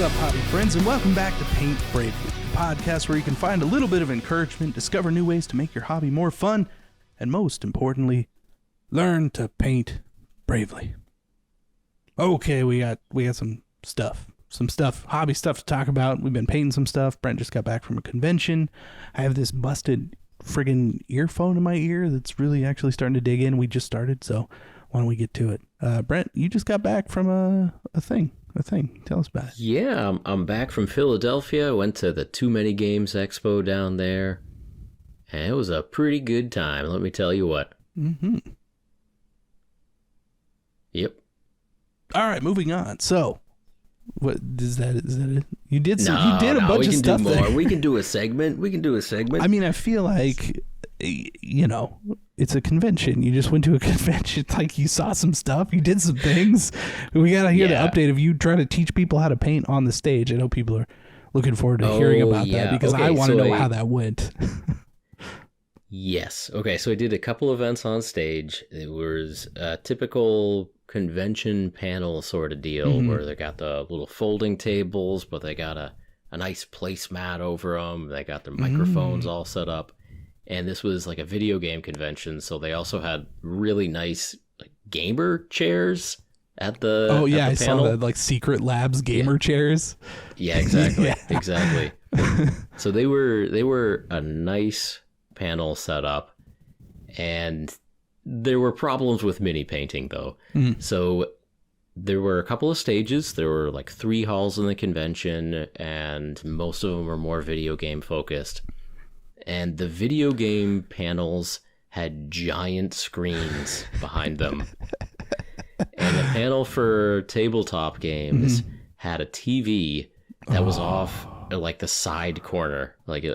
up, hobby friends, and welcome back to Paint Bravely, the podcast where you can find a little bit of encouragement, discover new ways to make your hobby more fun, and most importantly, learn to paint bravely. Okay, we got some hobby stuff to talk about. We've been painting some stuff. Brent just got back from a convention. I have this busted friggin' earphone in my ear that's really actually starting to dig in. We just started, so why don't we get to it? Brent, you just got back from a thing. Tell us about it. Yeah, I'm back from Philadelphia. I went to the Too Many Games Expo down there, and it was a pretty good time, let me tell you what. Mm-hmm. Yep. All right, moving on. So, what is that? Is that it? You did a bunch of stuff there. We can do a segment. I mean, I feel like, it's a convention. You just went to a convention. Like, you saw some stuff. You did some things. We got to hear the update of you trying to teach people how to paint on the stage. I know people are looking forward to hearing about that because I want to know how that went. Yes. Okay, so I did a couple events on stage. It was a typical convention panel sort of deal where they got the little folding tables, but they got a nice placemat over them. They got their microphones all set up. And this was like a video game convention, so they also had really nice like gamer chairs at the I saw that, like Secret Labs gamer chairs. Yeah, exactly. Exactly. So they were a nice panel set up, and there were problems with mini painting though. So there were a couple of stages. There were like 3 halls in the convention, and most of them were more video game focused. And the video game panels had giant screens behind them. And the panel for tabletop games had a TV that was off like the side corner, like a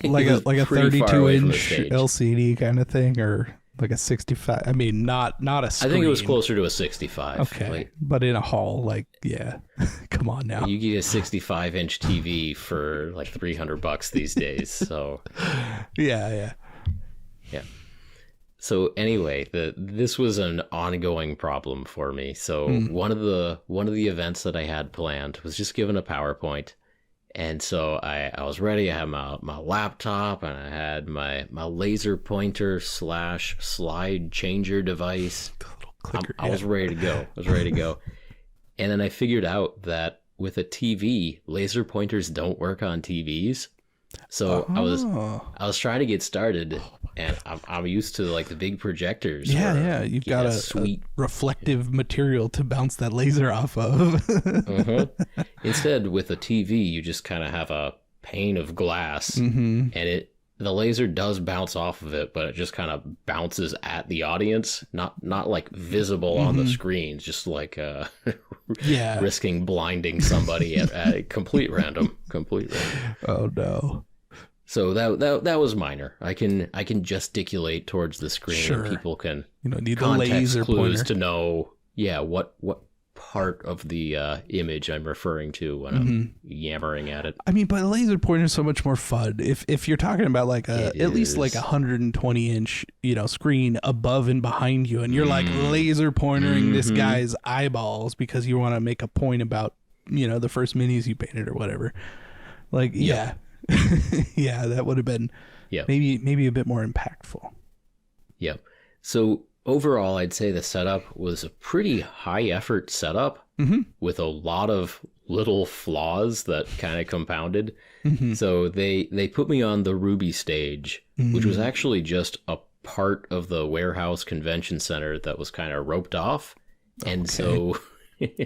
32-inch LCD kind of thing, or like a 65. I mean, not a screen. I think it was closer to a 65. Okay, but in a hall, like, yeah, come on now. You get a 65-inch TV for like $300 these days. So, yeah. So anyway, this was an ongoing problem for me. So one of the events that I had planned was just given a PowerPoint. And so I was ready. I had my laptop, and I had my laser pointer / slide changer device. I was ready to go. And then I figured out that with a TV, laser pointers don't work on TVs. So I was trying to get started, and I'm used to like the big projectors. Yeah. You've got a reflective material to bounce that laser off of. Instead, with a TV, you just kind of have a pane of glass, and the laser does bounce off of it, but it just kind of bounces at the audience, not like visible on the screens, just like risking blinding somebody at complete random. Oh no. So that was minor. I can gesticulate towards the screen. Sure. And people can need the context laser clues pointer to know what part of the image I'm referring to when I'm yammering at it. I mean, but a laser pointer is so much more fun. If you're talking about like at least like 120-inch screen above and behind you, and you're like laser pointering this guy's eyeballs because you want to make a point about the first minis you painted or whatever. Like yeah, that would have been maybe a bit more impactful. Yep. So overall, I'd say the setup was a pretty high effort setup with a lot of little flaws that kind of compounded. So they put me on the Ruby stage, which was actually just a part of the warehouse convention center that was kind of roped off. And so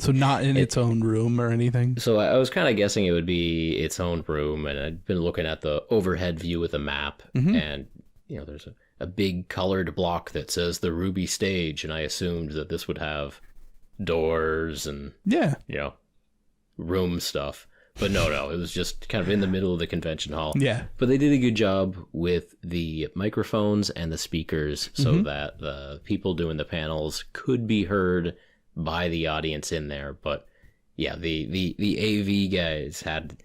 not in its own room or anything. So I was kind of guessing it would be its own room, and I'd been looking at the overhead view with a map, and there's a big colored block that says the Ruby stage, and I assumed that this would have doors and room stuff. But no, it was just kind of in the middle of the convention hall. Yeah. But they did a good job with the microphones and the speakers so that the people doing the panels could be heard by the audience in there. But yeah, the AV guys had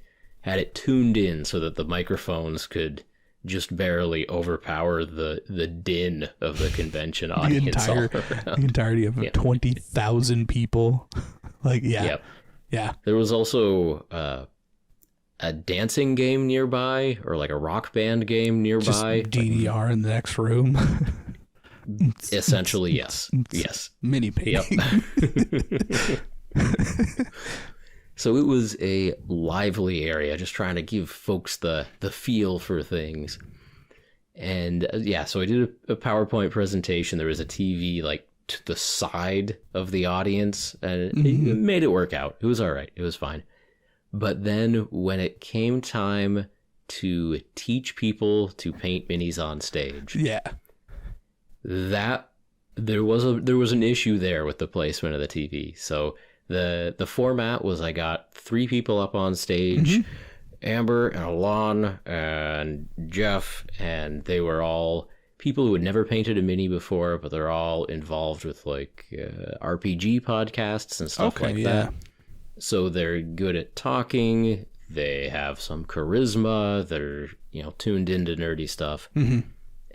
it tuned in so that the microphones could just barely overpower the din of the convention audience. The entirety of 20,000 people. Like, yeah. Yeah. There was also a dancing game nearby, or like a rock band game nearby. Just DDR in the next room. Essentially, yes. Yes. Mini painting. Yep. So it was a lively area, just trying to give folks the feel for things. And so I did a PowerPoint presentation. There was a TV like to the side of the audience, and it made it work out. It was all right. It was fine. But then when it came time to teach people to paint minis on stage, that there was an issue there with the placement of the TV. So the format was, I got 3 people up on stage, Amber and Alon and Jeff, and they were all people who had never painted a mini before, but they're all involved with like RPG podcasts and stuff that. So they're good at talking. They have some charisma. They're, tuned into nerdy stuff.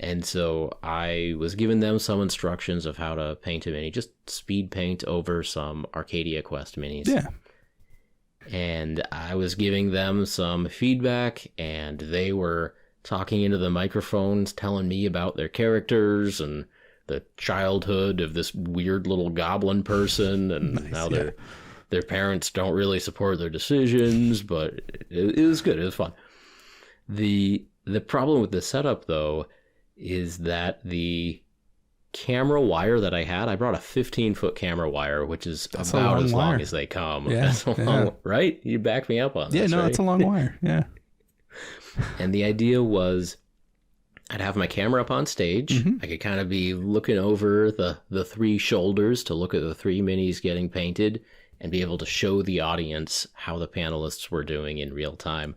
And so I was giving them some instructions of how to paint a mini, just speed paint over some Arcadia Quest minis. Yeah. And I was giving them some feedback, and they were talking into the microphones, telling me about their characters and the childhood of this weird little goblin person, and how their parents don't really support their decisions, but it was good. It was fun. The problem with the setup, though, is that the camera wire that I had, I brought a 15-foot camera wire, which is about as long as they come. Yeah, that's a long, right? You back me up on this, right? That's a long wire. Yeah. And the idea was I'd have my camera up on stage. I could kind of be looking over the 3 shoulders to look at the 3 minis getting painted and be able to show the audience how the panelists were doing in real time.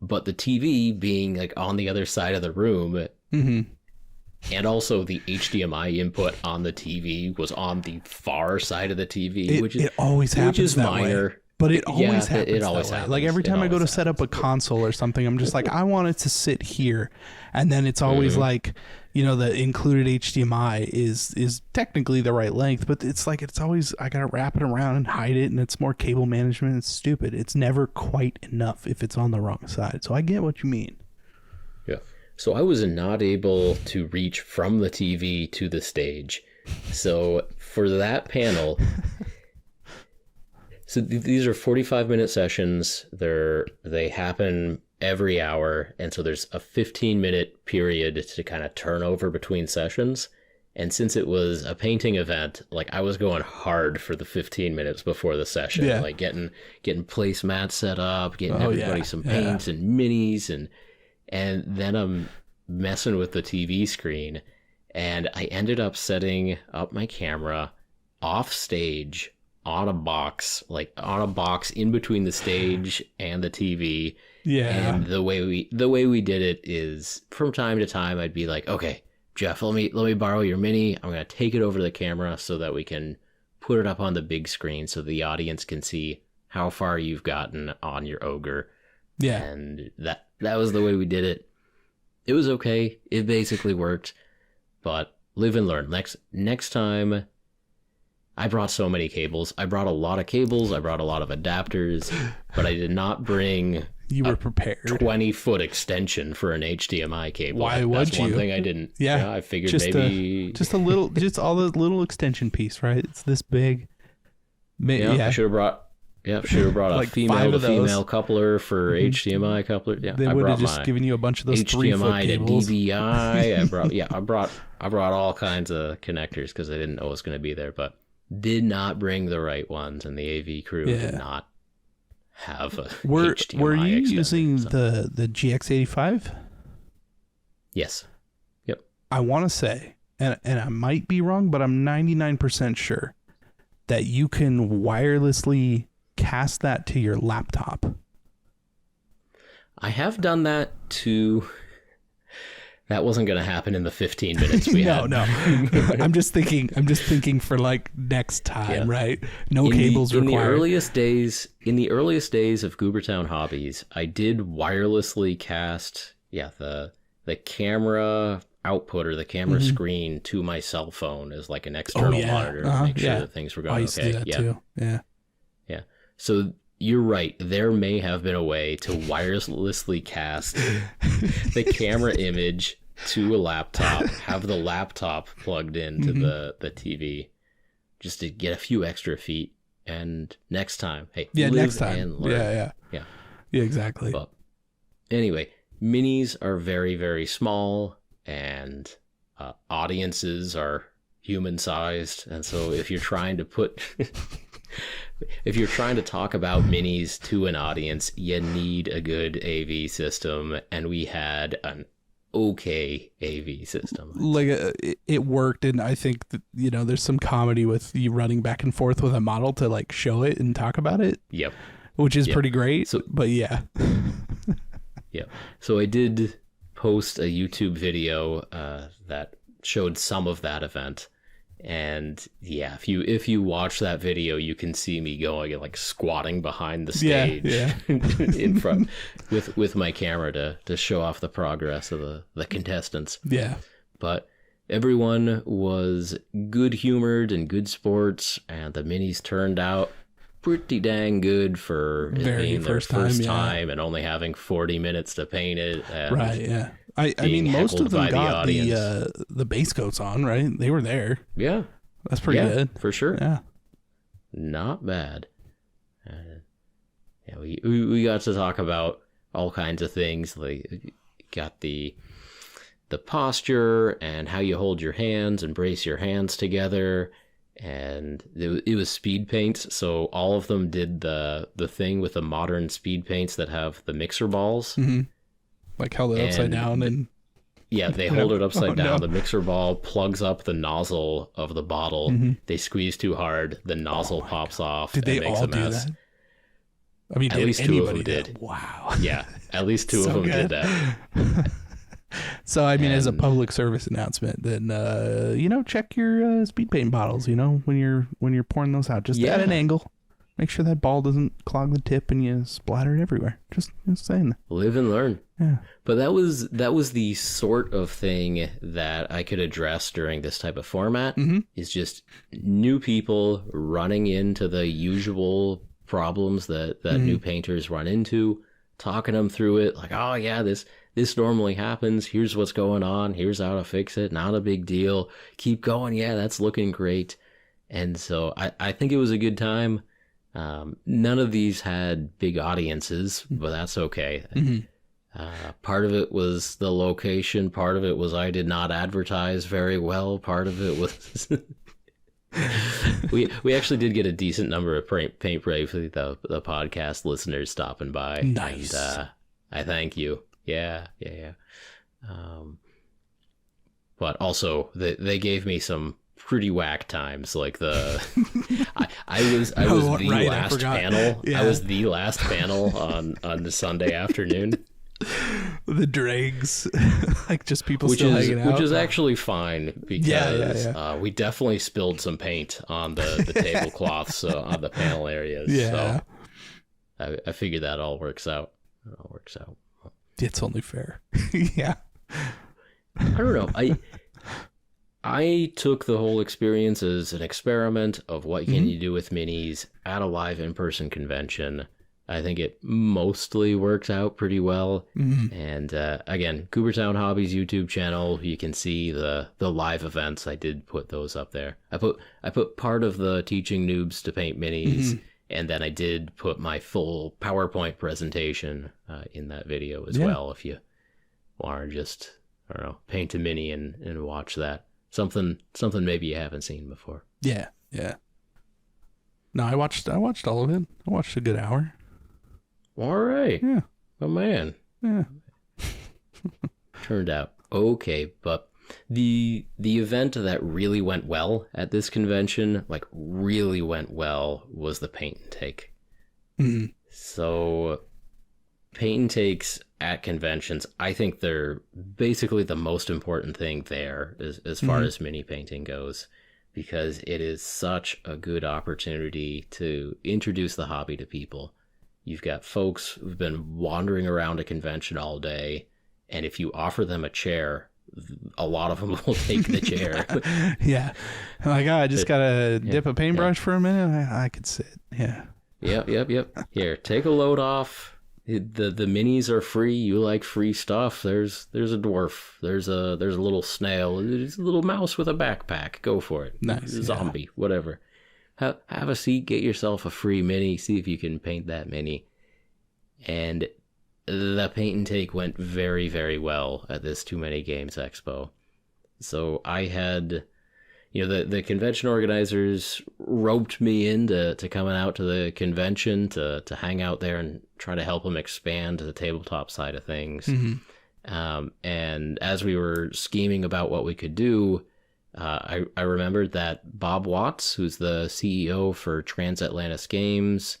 But the TV being like on the other side of the room, and also the HDMI input on the TV was on the far side of the TV, which always happens that minor. Way. But it always happens. It always happens. Like every time I go to set up a console or something, I'm just like, I want it to sit here, and then it's always like, the included HDMI is technically the right length, but it's always I gotta wrap it around and hide it, and it's more cable management. It's stupid. It's never quite enough if it's on the wrong side. So I get what you mean. Yeah. So I was not able to reach from the TV to the stage. So for that panel. So these are 45-minute sessions. They happen every hour, and so there's a 15-minute period to kind of turn over between sessions. And since it was a painting event, like I was going hard for the 15 minutes before the session, like getting placemats set up, getting everybody some paints and minis, and then I'm messing with the TV screen, and I ended up setting up my camera off stage on a box in between the stage and the TV. Yeah. And the way we did it is from time to time I'd be like, okay, Jeff, let me borrow your mini. I'm going to take it over to the camera so that we can put it up on the big screen so the audience can see how far you've gotten on your ogre. Yeah. And that was the way we did it. It was okay. It basically worked, but live and learn. Next time, I brought so many cables. I brought a lot of cables. I brought a lot of adapters, but I did not bring. You were prepared. 20-foot extension for an HDMI cable. Why would you? That's one thing I didn't. Yeah, I figured maybe just a little, just all the little extension piece, right? It's this big. I should have brought. Yeah, should have brought a like female to female coupler for HDMI coupler. Yeah, they would have just given you a bunch of those HDMI 3-foot cables. to DVI. I brought all kinds of connectors because I didn't know it was going to be there, but did not bring the right ones, and the AV crew did not have a HDMI Were you extender, using the GX85? Yes. Yep. I want to say, and I might be wrong, but I'm 99% sure that you can wirelessly cast that to your laptop. I have done that too. That wasn't going to happen in the 15 minutes we had. No. I'm just thinking for like next time, right? No cables required. In the earliest days of Goobertown Hobbies, I did wirelessly cast the camera output or the camera screen to my cell phone as like an external monitor to make sure that things were going okay. I used to do that too. Yeah. So you're right. There may have been a way to wirelessly cast the camera image to a laptop, have the laptop plugged into the TV, just to get a few extra feet. And next time, hey, next time. And learn. Yeah, exactly. But anyway, minis are very, very small, and audiences are human-sized. And so if you're trying to if you're trying to talk about minis to an audience, you need a good AV system, and we had an okay AV system. Like it worked, and I think that, you know, there's some comedy with you running back and forth with a model to like show it and talk about it. Yep. Which is pretty great. So, but yeah. Yeah. So I did post a YouTube video that showed some of that event. And yeah, if you watch that video, you can see me going and like squatting behind the stage in front with my camera to show off the progress of the contestants. Yeah. But everyone was good humored and good sports, and the minis turned out pretty dang good for it being their first time and only having 40 minutes to paint it. Right, yeah. I mean, most of them got the base coats on, right? They were there. Yeah. That's pretty good. For sure. Yeah. Not bad. Yeah, we got to talk about all kinds of things. Like, got the posture and how you hold your hands and brace your hands together. And it was speed paints, so all of them did the thing with the modern speed paints that have the mixer balls. Mm-hmm. Like held it upside down and... Yeah, they hold it upside down. No. The mixer ball plugs up the nozzle of the bottle. Mm-hmm. They squeeze too hard. The nozzle pops off. Did they all do that? I mean, at least two of them did. Wow. Yeah, at least two of them did that. So, I mean, as a public service announcement, then, you know, check your speed paint bottles, you know, when you're pouring those out. Just at an angle. Make sure that ball doesn't clog the tip and you splatter it everywhere. Just saying. Live and learn. Yeah. But that was the sort of thing that I could address during this type of format. Mm-hmm. Is just new people running into the usual problems that new painters run into, talking them through it. Like, oh yeah, this normally happens. Here's what's going on. Here's how to fix it. Not a big deal. Keep going. Yeah, that's looking great. And so I think it was a good time. None of these had big audiences, but that's okay. Mm-hmm. Part of it was the location. Part of it was I did not advertise very well. Part of it was we actually did get a decent number of Paint Bravely, the podcast listeners stopping by. Nice. And, I thank you. Yeah. But also they gave me some pretty whack times. Like I was the last panel. Yeah. I was the last panel on the Sunday afternoon. The dregs, like just people still hanging out. Which is actually fine because we definitely spilled some paint on the tablecloths on the panel areas. Yeah. So I figured that all works out. It's only fair. Yeah. I don't know. I took the whole experience as an experiment of what can you do with minis at a live in-person convention. I think it mostly works out pretty well. Mm-hmm. And again, Goobertown Hobbies YouTube channel, you can see the live events. I did put those up there. I put part of the teaching noobs to paint minis, and then I did put my full PowerPoint presentation in that video as well. If you want to just, I don't know, paint a mini and watch that. Something maybe you haven't seen before. Yeah. No, I watched all of it. I watched a good hour. All right. Yeah. Oh man. Yeah. Turned out okay, but the event that really went well at this convention, like really went well, was the paint and take. Mm-hmm. So paint and takes at conventions, I think they're basically the most important thing there as far as mini painting goes, because it is such a good opportunity to introduce the hobby to people. You've got folks who've been wandering around a convention all day, and if you offer them a chair, a lot of them will take the chair. Yeah. Like, I just got to dip a paintbrush for a minute. I could sit. Yeah. Yep. Here, take a load off. The minis are free. You like free stuff. There's a dwarf. There's a little snail. There's a little mouse with a backpack. Go for it. Nice. Zombie, whatever. Have a seat. Get yourself a free mini. See if you can paint that mini. And the paint and take went very, very well at this Too Many Games Expo. So I had, the convention organizers roped me into coming out to the convention to hang out there and try to help them expand the tabletop side of things. Mm-hmm. And as we were scheming about what we could do, I remembered that Bob Watts, who's the CEO for Transatlantis Games,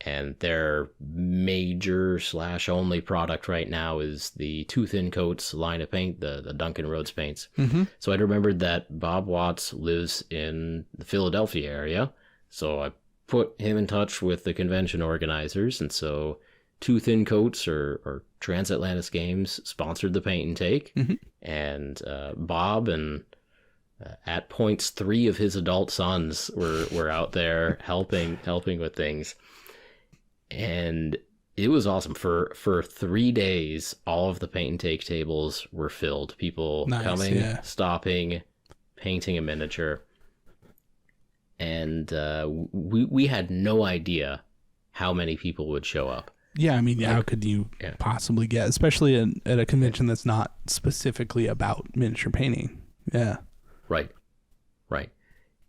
and their major / only product right now is the Too Thin Coats line of paint, the Duncan Rhodes paints. Mm-hmm. So I remembered that Bob Watts lives in the Philadelphia area. So I put him in touch with the convention organizers. And so Too Thin Coats or Transatlantis Games sponsored the paint and take. Mm-hmm. And Bob and at points 3 of his adult sons were out there helping with things. And it was awesome. For 3 days, all of the paint and take tables were filled. People coming, stopping, painting a miniature. And we had no idea how many people would show up. Yeah, I mean, how could you possibly get, especially at a convention that's not specifically about miniature painting? Yeah. Right.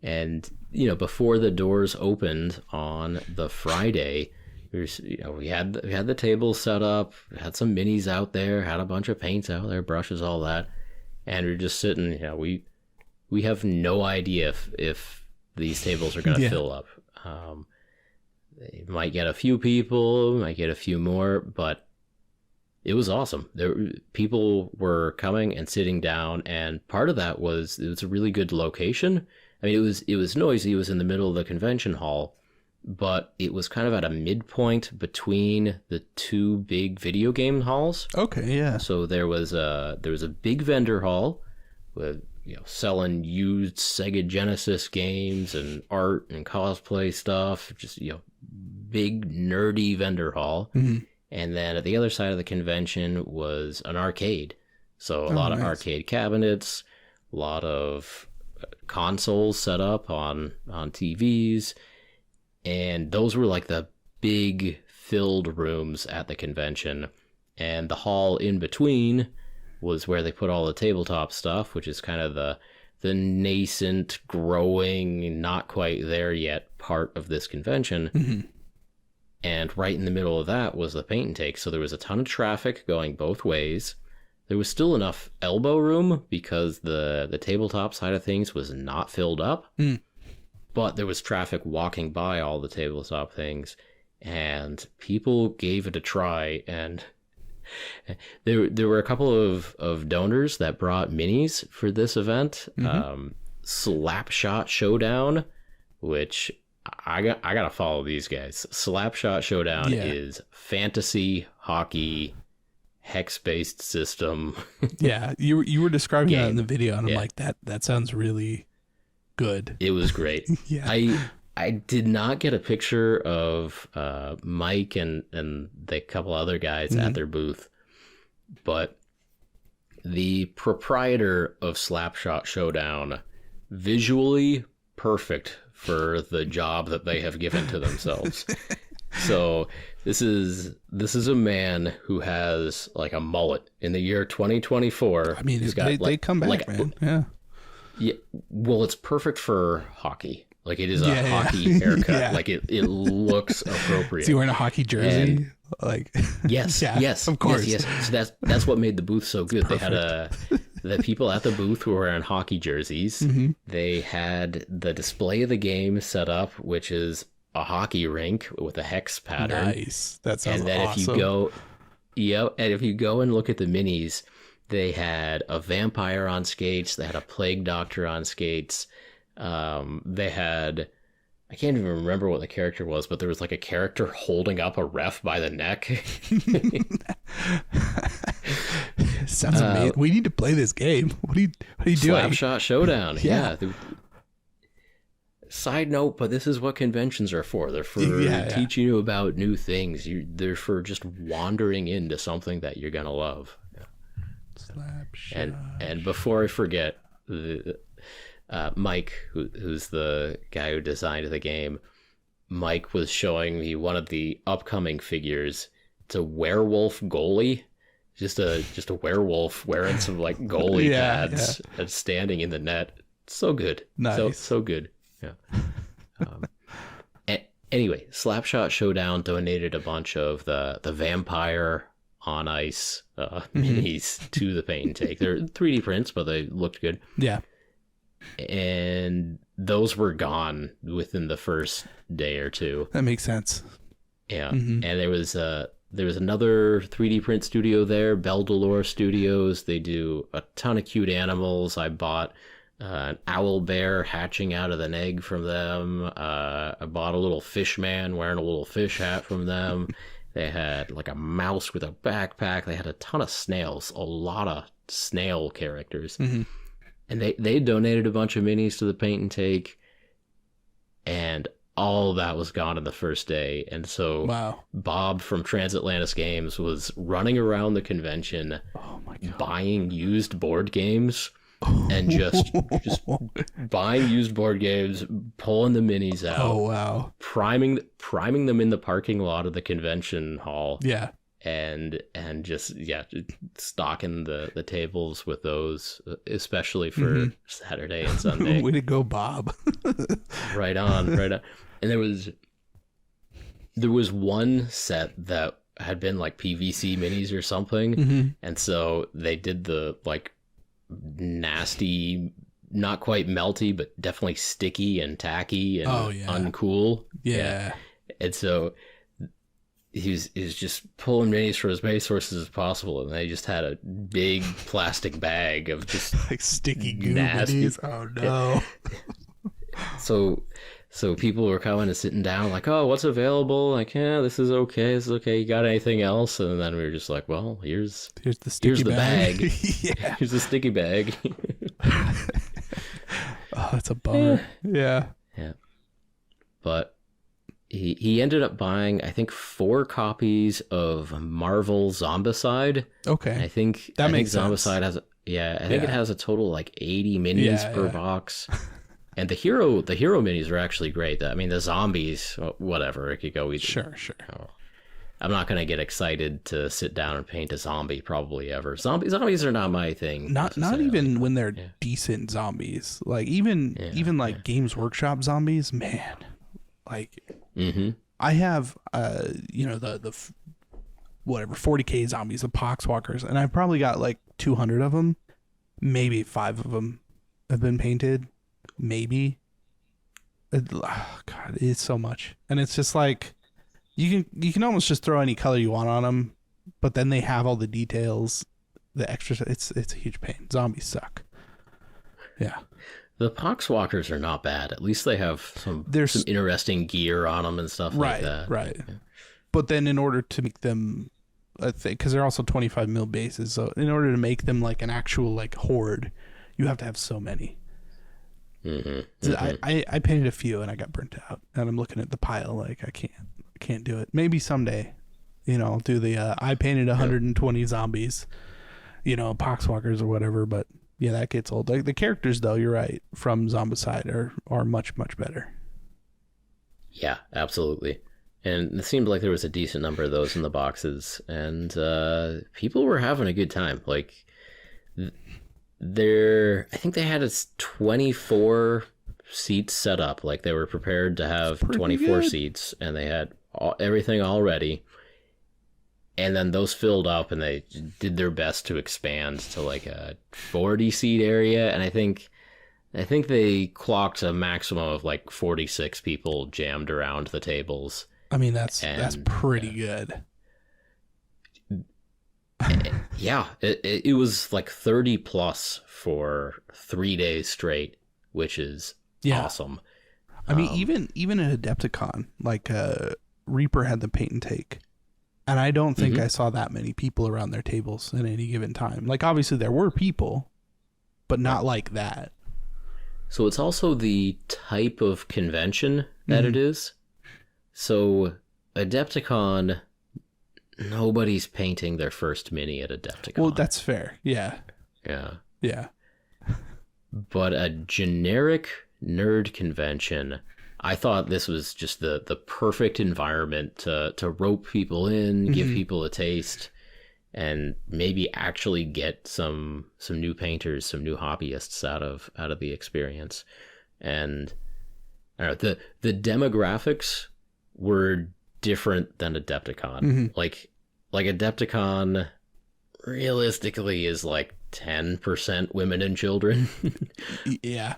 And, before the doors opened on the Friday, we had the tables set up, had some minis out there, had a bunch of paints out there, brushes, all that, and we're just sitting. We have no idea if these tables are going to fill up. They might get a few people, might get a few more, but it was awesome. People were coming and sitting down, and part of that was it was a really good location. I mean, it was noisy. It was in the middle of the convention hall, but it was kind of at a midpoint between the 2 big video game halls. Okay, yeah. So there was a big vendor hall with selling used Sega Genesis games and art and cosplay stuff. Just big nerdy vendor hall. Mm-hmm. And then at the other side of the convention was an arcade. So a lot of arcade cabinets, a lot of consoles set up on TVs. And those were like the big filled rooms at the convention. And the hall in between was where they put all the tabletop stuff, which is kind of the nascent, growing, not quite there yet part of this convention. Mm-hmm. And right in the middle of that was the paint and take. So there was a ton of traffic going both ways. There was still enough elbow room because the tabletop side of things was not filled up. Mm. But there was traffic walking by all the tabletop things, and people gave it a try. And there were a couple of donors that brought minis for this event. Mm-hmm. Slapshot Showdown, which I gotta follow these guys. Slapshot Showdown is fantasy hockey hex-based system. Yeah, you were describing that in the video, and I'm like, that sounds really good. It was great. I did not get a picture of Mike and the couple other guys at their booth, but the proprietor of Slapshot Showdown, visually perfect for the job that they have given to themselves. So this is a man who has like a mullet in the year 2024. I mean, they come back, man. Yeah. Yeah, well, it's perfect for hockey. Like, it is a hockey haircut. Yeah. Like, it looks appropriate. Is he wearing a hockey jersey? Yes, of course. Yes. So that's what made the booth so good. Perfect. They had the people at the booth were wearing hockey jerseys. Mm-hmm. They had the display of the game set up, which is a hockey rink with a hex pattern. Nice. That sounds awesome. And then if you go and look at the minis, they had a vampire on skates. They had a plague doctor on skates. They had, I can't even remember what the character was, but there was like a character holding up a ref by the neck. Sounds amazing. We need to play this game. What are you doing? Slapshot Showdown. Yeah. side note, but this is what conventions are for. They're for teaching you about new things. They're for just wandering into something that you're gonna love. And before I forget, Mike, who's the guy who designed the game, Mike was showing me one of the upcoming figures. It's a werewolf goalie, just a werewolf wearing some like goalie pads and standing in the net. So good, nice, so good. Yeah. Anyway, Slapshot Showdown donated a bunch of the vampire on ice minis to the paint and take. They're 3D prints, but they looked good. Yeah. And those were gone within the first day or two. That makes sense. Yeah. And there was another 3D print studio there, Belle Delore Studios. They do a ton of cute animals. I bought an owl bear hatching out of an egg from them. I bought a little fish man wearing a little fish hat from them. They had like a mouse with a backpack. They had a ton of snails, a lot of snail characters. And they donated a bunch of minis to the paint and take, and all of that was gone in the first day. And so Bob from Transatlantis Games was running around the convention buying used board games and just buying used board games, pulling the minis out, priming them in the parking lot of the convention hall. Yeah. And just stocking the tables with those, especially for Saturday and Sunday. Way to go, Bob. Right on. And there was one set that had been like PVC minis or something, and so they did the like nasty, not quite melty, but definitely sticky and tacky and uncool. Yeah. And so he was just pulling minis for as many sources as possible, and they just had a big plastic bag of just like sticky goo nasty. Minis. Oh no. So people were coming and sitting down like, oh, what's available? Like, yeah, this is okay. You got anything else? And then we were just like, well, here's the sticky bag. Yeah. Here's the sticky bag. Oh, that's a bummer. Yeah. But he ended up buying, I think, 4 copies of Marvel Zombicide. Okay. I think Zombicide has it has a total like 80 minis per box. And the hero minis are actually great. I mean, the zombies, whatever, it could go either. Sure. I'm not going to get excited to sit down and paint a zombie probably ever. Zombies are not my thing. Not even when they're decent zombies. Like even Games Workshop zombies, man. Like I have the 40K zombies, the poxwalkers, and I've probably got like 200 of them. Maybe 5 of them have been painted. Maybe. God, it's so much. And it's just like you can almost just throw any color you want on them, but then they have all the details, the extra. It's a huge pain. Zombies suck. Yeah. The poxwalkers are not bad. At least they have some interesting gear on them and stuff like that. Right. Yeah. But then in order to make them, I think, because they're also 25 mil bases, so in order to make them like an actual like horde, you have to have so many. I painted a few and I got burnt out, and I'm looking at the pile like I can't do it. Maybe someday, I'll do the I painted 120 zombies, poxwalkers or whatever. But yeah, that gets old. Like the characters, though, you're right, from Zombicide are much better. Yeah, absolutely. And it seemed like there was a decent number of those in the boxes, and people were having a good time. Like I think they had 24 seats set up. Like they were prepared to have 24 seats, and they had everything all ready. And then those filled up, and they did their best to expand to like a 40 seat area. And I think they clocked a maximum of like 46 people jammed around the tables. I mean, that's pretty good. Yeah, it was like 30 plus for 3 days straight, which is awesome. I mean, even at Adepticon, like Reaper had the paint and take, and I don't think I saw that many people around their tables at any given time. Like obviously there were people, but not like that. So it's also the type of convention that it is. So Adepticon, nobody's painting their first mini at Adepticon. Well, that's fair. Yeah. Yeah. Yeah. But a generic nerd convention, I thought this was just the perfect environment to rope people in, give people a taste, and maybe actually get some new painters, some new hobbyists out of the experience. And I don't know, the demographics were different than Adepticon. Like Adepticon realistically is like 10% women and children. Yeah.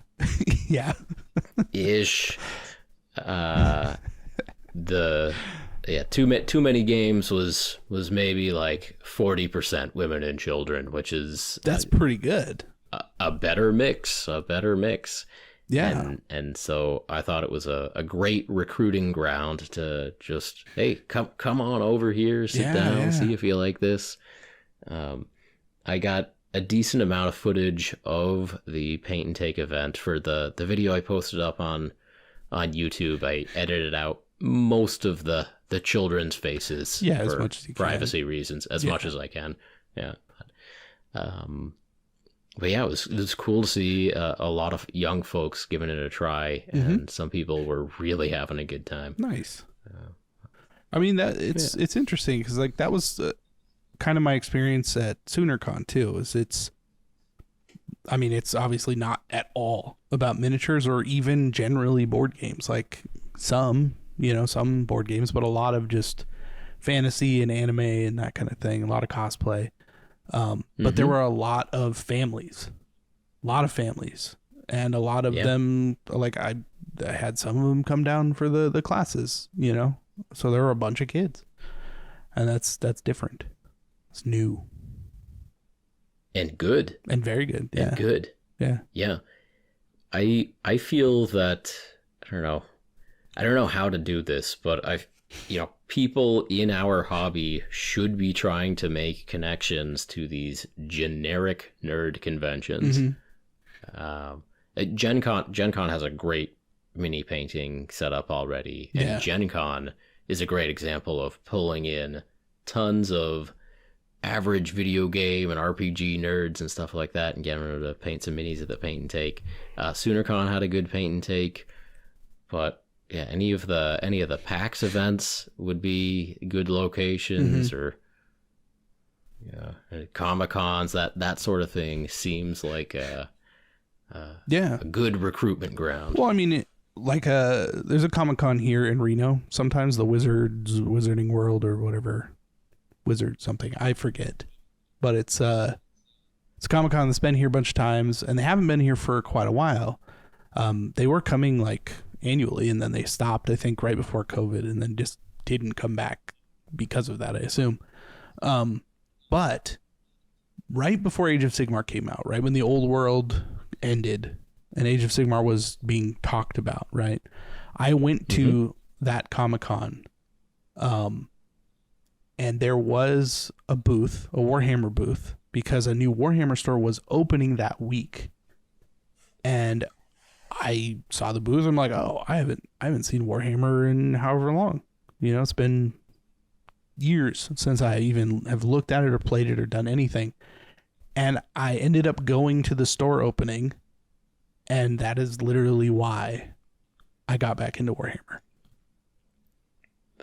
Yeah. Ish. Too many games was maybe like 40% women and children, which is that's pretty good. A better mix. Yeah. And so I thought it was a great recruiting ground to just, hey, come on over here, sit down, see if you like this. I got a decent amount of footage of the paint and take event for the video I posted up on YouTube. I edited out most of the children's faces for as much as you privacy reasons, as much as I can. Yeah. But yeah, it was cool to see a lot of young folks giving it a try, and some people were really having a good time. Nice. I mean, that it's interesting because like that was kind of my experience at SoonerCon too. It's obviously not at all about miniatures or even generally board games. Like some board games, but a lot of just fantasy and anime and that kind of thing. A lot of cosplay. But there were a lot of families, and a lot of them, like I had some of them come down for the classes, so there were a bunch of kids, and that's different. It's new and good and very good. Yeah. And good. Yeah. Yeah. I feel that, I don't know how to do this, but people in our hobby should be trying to make connections to these generic nerd conventions. Gen Con has a great mini painting set up already, and Gen Con is a great example of pulling in tons of average video game and RPG nerds and stuff like that and getting them to paint some minis at the paint and take. SoonerCon had a good paint and take, but yeah, any of the PAX events would be good locations, or Comic-Cons, that sort of thing seems like a good recruitment ground. Well, I mean, there's a Comic-Con here in Reno. Sometimes the Wizarding World or whatever, Wizard something, I forget, but it's a Comic-Con that's been here a bunch of times, and they haven't been here for quite a while. They were coming like annually, and then they stopped, I think, right before COVID, and then just didn't come back because of that, I assume. But right before Age of Sigmar came out, right when the old world ended and Age of Sigmar was being talked about, right, I went to that Comic-Con, and there was a booth, a Warhammer booth, because a new Warhammer store was opening that week, and I saw the booth. I'm like, oh, I haven't seen Warhammer in however long. It's been years since I even have looked at it or played it or done anything. And I ended up going to the store opening, and that is literally why I got back into Warhammer.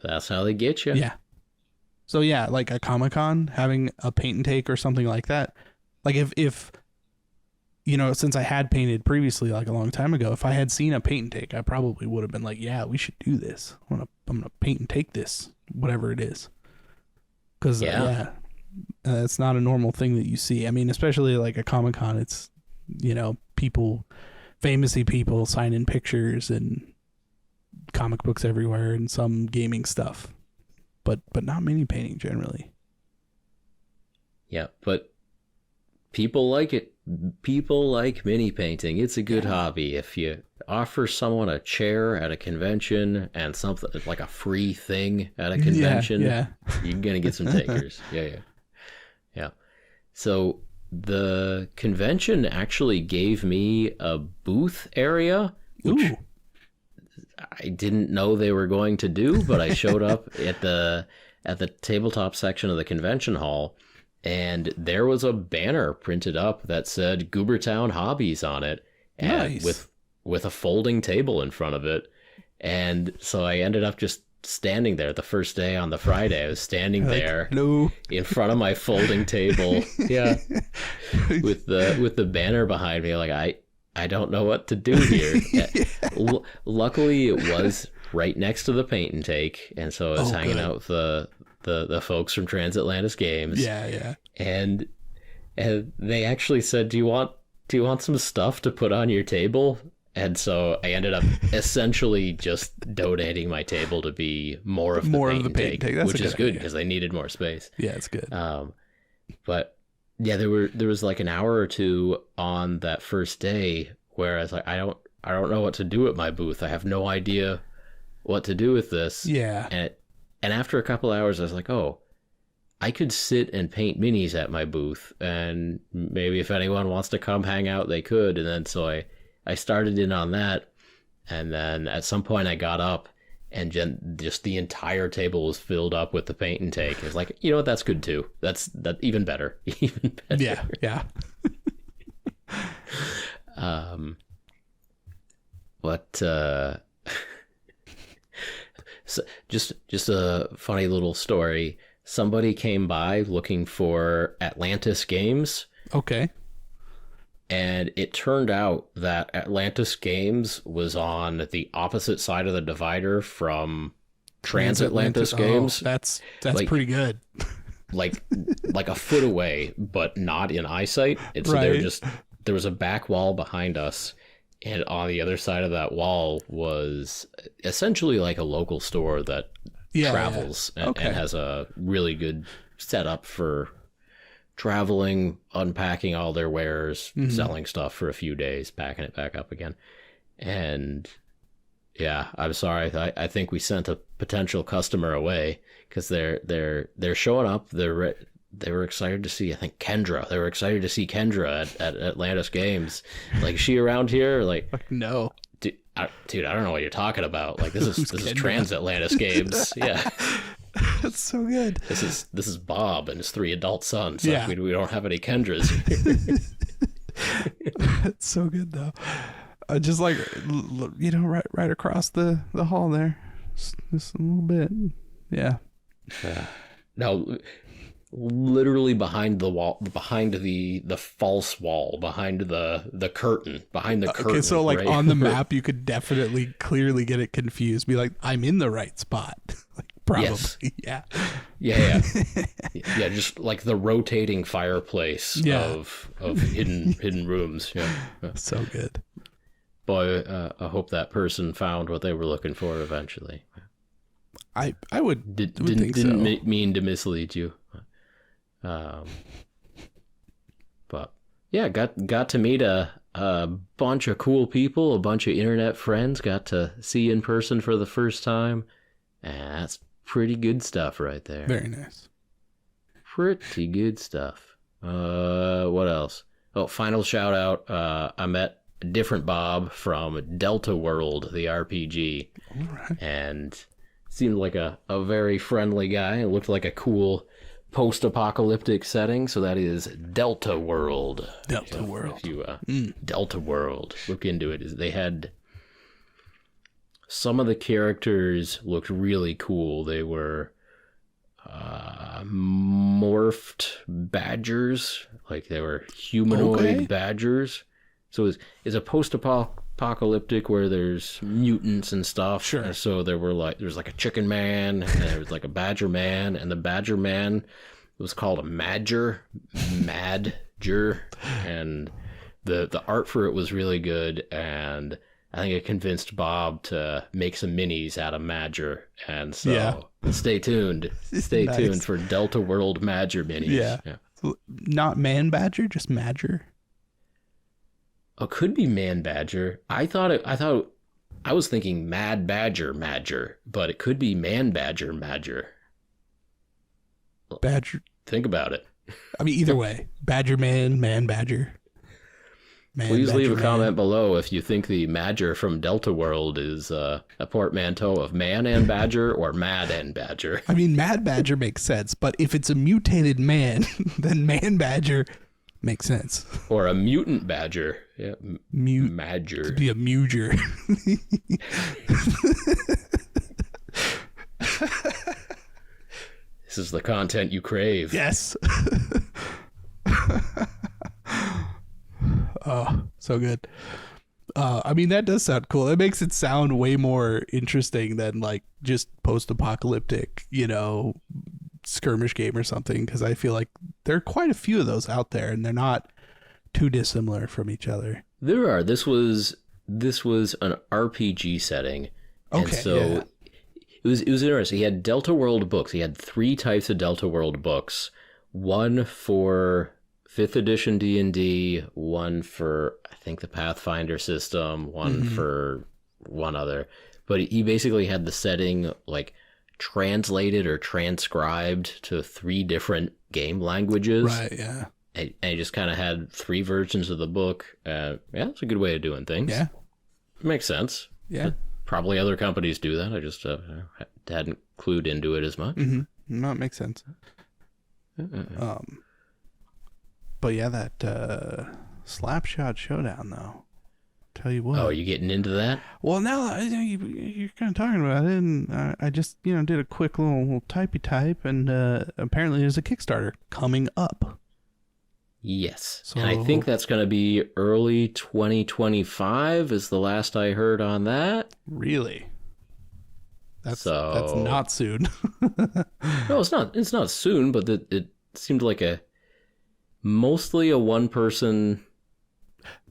That's how they get you. Yeah. So yeah, like a Comic-Con, having a paint and take or something like that. Like if since I had painted previously, like a long time ago, if I had seen a paint and take, I probably would have been like, yeah, we should do this. I'm gonna paint and take this, whatever it is. Because it's not a normal thing that you see. I mean, especially like a Comic-Con, it's famous people signing pictures and comic books everywhere and some gaming stuff, but not mini painting generally. Yeah, but people like it. People like mini painting. It's a good hobby. If you offer someone a chair at a convention and something like a free thing at a convention, you're gonna get some takers. Yeah. So the convention actually gave me a booth area, which I didn't know they were going to do, but I showed up at the tabletop section of the convention hall, and there was a banner printed up that said Goobertown Hobbies on it, and nice. with a folding table in front of it. And so I ended up just standing there the first day on the Friday. I was standing there in front of my folding table, with the banner behind me. Like, I don't know what to do here. Luckily, it was right next to the paint and take, and so I was hanging out with the folks from Transatlantis Games. Yeah. And they actually said, "Do you want some stuff to put on your table?" And so I ended up essentially just donating my table to be more of the paint and take, which is good because they needed more space. Yeah, it's good. But yeah, there was like an hour or two on that first day where I was like, I don't know what to do at my booth. I have no idea what to do with this. Yeah. And after a couple hours, I was like, oh, I could sit and paint minis at my booth, and maybe if anyone wants to come hang out, they could. And then so I started in on that, and then at some point I got up, and just the entire table was filled up with the paint and take. It was like, you know what, that's good too. That even better. Even better. Yeah. So just a funny little story. Somebody came by looking for Atlantis Games. Okay. And it turned out that Atlantis Games was on the opposite side of the divider from Transatlantis Games. That's like, pretty good. like a foot away, but not in eyesight. So there was a back wall behind us, and on the other side of that wall was essentially like a local store that travels and has a really good setup for traveling, unpacking all their wares, selling stuff for a few days, packing it back up again. And yeah, I'm sorry. I think we sent a potential customer away because they're showing up. They were excited to see, I think, Kendra. They were excited to see Kendra at Atlantis Games. Like, is she around here? Like, no. Dude, I don't know what you're talking about. Like, this is Transatlantis Games. Yeah. That's so good. This is Bob and his 3 adult sons. Like, we don't have any Kendras here. That's so good though. Just like, right across the hall there, just a little bit. Yeah. Now, literally behind the wall, behind the false wall, behind the curtain, Okay, so like on the map, you could definitely clearly get it confused. Be like, I'm in the right spot. Like, probably. Yes. Yeah. Yeah. Just like the rotating fireplace of hidden rooms. Yeah. So good. Boy, I hope that person found what they were looking for eventually. I would didn't mean to mislead you. But yeah, got to meet a bunch of cool people, a bunch of internet friends. Got to see in person for the first time, and that's pretty good stuff right there. Very nice. Pretty good stuff. What else? Oh, final shout out. I met a different Bob from Delta World, the RPG, and seemed like a very friendly guy. It looked like a cool post-apocalyptic setting, so that is Delta World. Delta World. If you Delta World, look into it. They had some of the characters looked really cool. They were morphed badgers, like they were humanoid badgers. So it's a post-apocalyptic where there's mutants and stuff. Sure. And so there's like a chicken man, and there was like a badger man, and the badger man was called a Madger, and the art for it was really good, and I think it convinced Bob to make some minis out of Madger, and so stay tuned. Stay tuned for Delta World Madger minis. Yeah. So not Man Badger, just Madger. Oh, could be Man Badger. I was thinking Mad Badger, but it could be Man Badger. Badger. Think about it. I mean, either way. Badger man badger. Please badger leave a man. comment below if you think the Madger from Delta World is a portmanteau of man and badger or mad and badger. I mean, mad badger makes sense, but if it's a mutated man, then man badger makes sense. Or a mutant badger. Yeah, Madger. To be a muger. This is the content you crave. Yes. Oh, so good. I mean, that does sound cool. It makes it sound way more interesting than like just post-apocalyptic, skirmish game or something. Because I feel like there are quite a few of those out there, and they're not too dissimilar from each other. There are. This was an RPG setting, and Okay, so yeah. it was interesting. He had Delta World books. He had 3 types of Delta World books. One for 5th edition D&D, one for I think the Pathfinder system, one for one other. But he basically had the setting like translated or transcribed to 3 different game languages. Right, yeah. And he just kind of had 3 versions of the book. Yeah, it's a good way of doing things. Yeah. Makes sense. Yeah. But probably other companies do that. I just hadn't clued into it as much. Mm-hmm. No, it makes sense. But yeah, that Slapshot Showdown, though. Tell you what. Oh, are you getting into that? Well, now you're kind of talking about it, and I just did a quick little typey type, and apparently there's a Kickstarter coming up. Yes. So, and I think that's going to be early 2025 is the last I heard on that. Really? That's not soon. No, it's not. It's not soon, but it seemed like mostly a one-person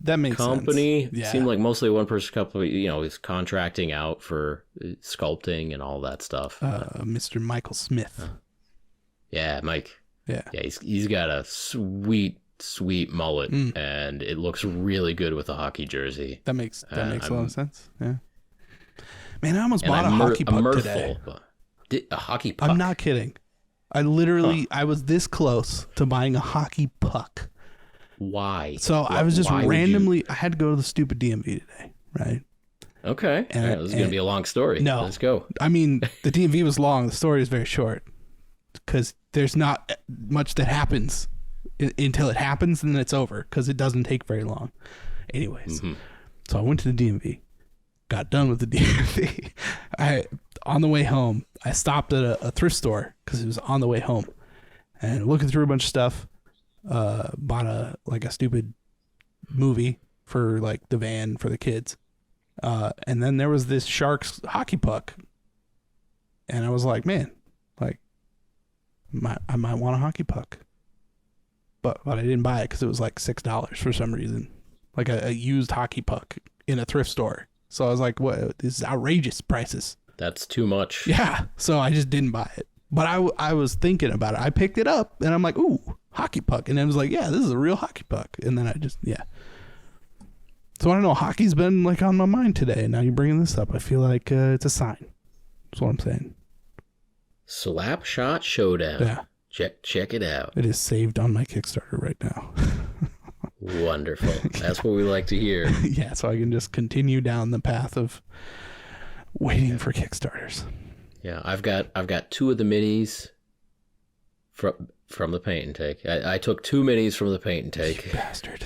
that makes company. sense. Yeah. It seemed like mostly a one-person company, is contracting out for sculpting and all that stuff. Mr. Michael Smith. Yeah, Mike. Yeah. Yeah, he's got a sweet mullet, and it looks really good with a hockey jersey. That makes a lot of sense. Yeah. Man, I almost bought a hockey puck today. A hockey puck? I'm not kidding. I literally, I was this close to buying a hockey puck. Why? So I was just randomly, I had to go to the stupid DMV today, right? Okay. This is going to be a long story. No. Let's go. I mean, the DMV was long. The story is very short because there's not much that happens until it happens, and then it's over because it doesn't take very long. Anyways, so I went to the DMV, got done with the DMV. On the way home, I stopped at a thrift store because it was on the way home, and looking through a bunch of stuff, bought a stupid movie for like the van for the kids, and then there was this Sharks hockey puck, and I was like, man, like I might want a hockey puck. But I didn't buy it because it was like $6 for some reason, like a used hockey puck in a thrift store. So I was like, "What? This is outrageous prices." That's too much. Yeah, so I just didn't buy it. But I was thinking about it. I picked it up, and I'm like, "Ooh, hockey puck!" And I was like, "Yeah, this is a real hockey puck." And then So I don't know. Hockey's been like on my mind today. And now you're bringing this up. I feel like it's a sign. That's what I'm saying. Slapshot Showdown. Yeah. Check it out. It is saved on my Kickstarter right now. Wonderful. That's what we like to hear. Yeah, so I can just continue down the path of waiting for Kickstarters. Yeah, I've got 2 of the minis from the paint and take. I took 2 minis from the paint and take. You bastard.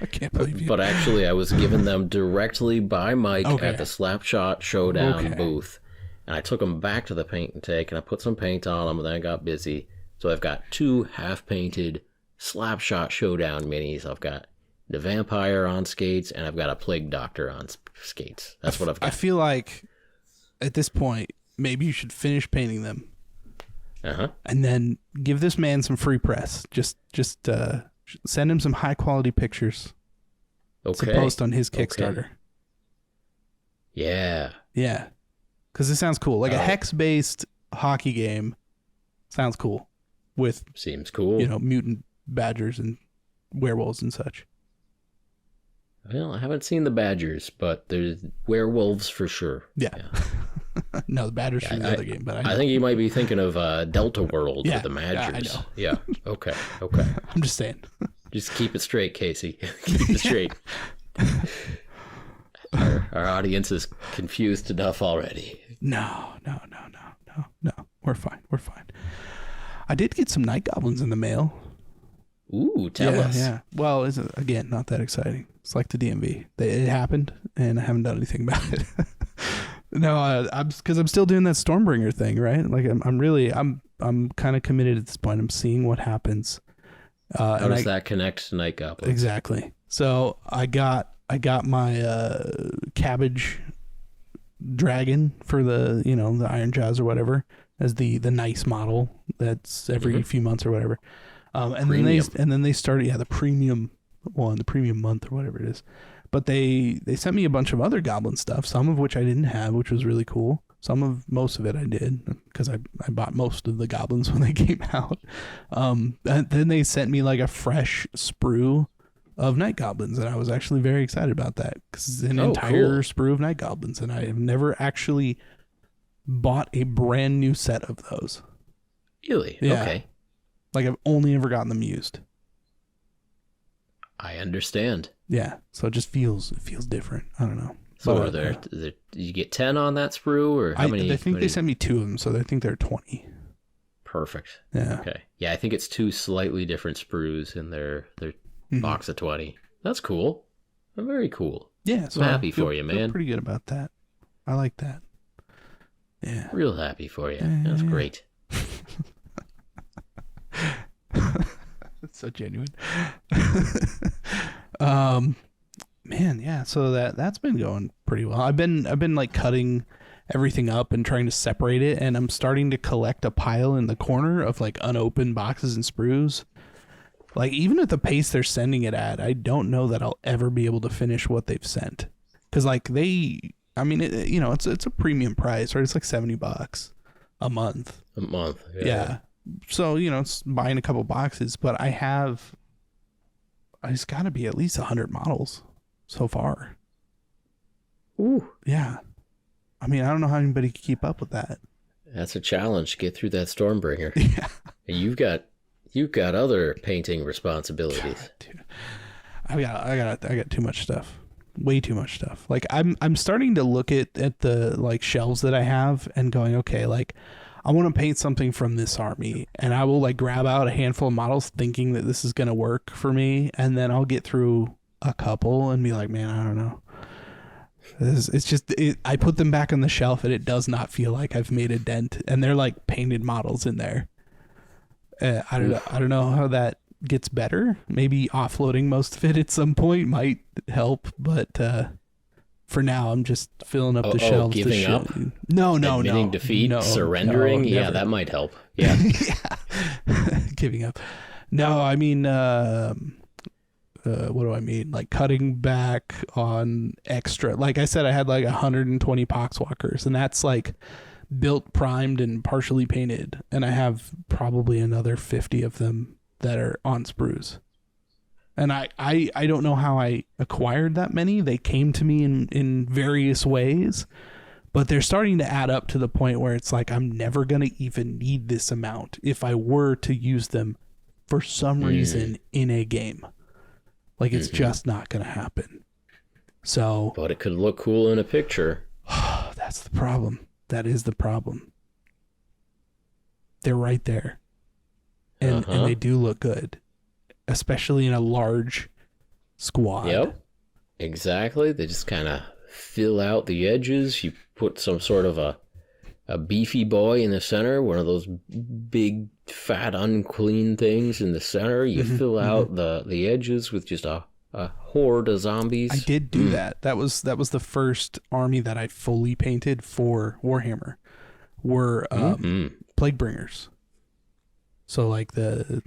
I can't believe you. But actually, I was given them directly by Mike at the Slapshot Showdown booth. And I took them back to the paint and take, and I put some paint on them, and then I got busy. So I've got 2 half-painted Slapshot Showdown minis. I've got the vampire on skates, and I've got a plague doctor on skates. That's what I've got. I feel like at this point, maybe you should finish painting them. And then give this man some free press. Just send him some high-quality pictures to post on his Kickstarter. Okay. Yeah. Yeah. Because it sounds cool. Like a hex-based hockey game sounds cool. Seems cool. Mutant badgers and werewolves and such. Well, I haven't seen the badgers, but there's werewolves for sure. Yeah. No, the Badger's from the other game, but I think you might be thinking of Delta World with the Yeah, Badgers. I know. Yeah. Okay. I'm just saying. Just keep it straight, Casey. Keep it straight. Our audience is confused enough already. No. We're fine. I did get some night goblins in the mail. Ooh, tell us. Yeah. Well, it's again not that exciting. It's like the DMV. It happened, and I haven't done anything about it. No, because I'm still doing that Stormbringer thing, right? Like I'm kind of committed at this point. I'm seeing what happens. How does that connect to night goblins? Exactly. So I got my cabbage dragon for the the Iron Jaws or whatever as the nice model that's every few months or whatever. And then they started the premium one, the premium month or whatever it is. But they sent me a bunch of other goblin stuff, some of which I didn't have, which was really cool. Most of it I did because I bought most of the goblins when they came out. And then they sent me like a fresh sprue of night goblins, and I was actually very excited about that because it's an entire sprue of night goblins, and I have never actually bought a brand new set of those. Really? Yeah. Okay. Like I've only ever gotten them used. I understand. Yeah, so it feels different. I don't know. So are there did you get 10 on that sprue, or how many? I think they sent me 2 of them, so I think they're 20. Perfect. Yeah. Okay. Yeah, I think it's 2 slightly different sprues in their box of 20. That's cool. Very cool. Yeah, so I'm happy for you, man. Pretty good about that. I like that. Yeah. Real happy for you. That's great. That's so genuine. Man, yeah. So that's been going pretty well. I've been like cutting everything up and trying to separate it, and I'm starting to collect a pile in the corner of like unopened boxes and sprues. Like even at the pace they're sending it at, I don't know that I'll ever be able to finish what they've sent. Because like it's a premium price, right? It's like $70 a month. A month. Yeah. So, it's buying a couple boxes, but it's got to be at least 100 models so far. Ooh. Yeah. I mean, I don't know how anybody can keep up with that. That's a challenge. Get through that Stormbringer. Yeah. And you've got other painting responsibilities. Dude, I got too much stuff. Way too much stuff. Like I'm starting to look at the like shelves that I have and going, okay, like I want to paint something from this army, and I will like grab out a handful of models thinking that this is going to work for me, and then I'll get through a couple and be like, man, I don't know. I put them back on the shelf and it does not feel like I've made a dent, and they're like painted models in there. I don't know how that gets better. Maybe offloading most of it at some point might help, but for now, I'm just filling up the shelves. Giving up? No. Admitting defeat? Surrendering? No, yeah, that might help. Yeah. Yeah. Giving up. No, I mean, what do I mean? Like cutting back on extra. Like I said, I had like 120 Poxwalkers, and that's like built, primed, and partially painted. And I have probably another 50 of them that are on sprues. And I don't know how I acquired that many. They came to me in various ways, but they're starting to add up to the point where it's like I'm never going to even need this amount if I were to use them for some reason in a game. Like it's just not going to happen. So, but it could look cool in a picture. That's the problem. That is the problem. They're right there. And they do look good. Especially in a large squad. Yep, exactly. They just kind of fill out the edges. You put some sort of a beefy boy in the center, one of those big, fat, unclean things in the center. You fill out the edges with just a horde of zombies. I did do that. That was the first army that I fully painted for Warhammer. Were Plaguebringers. So like the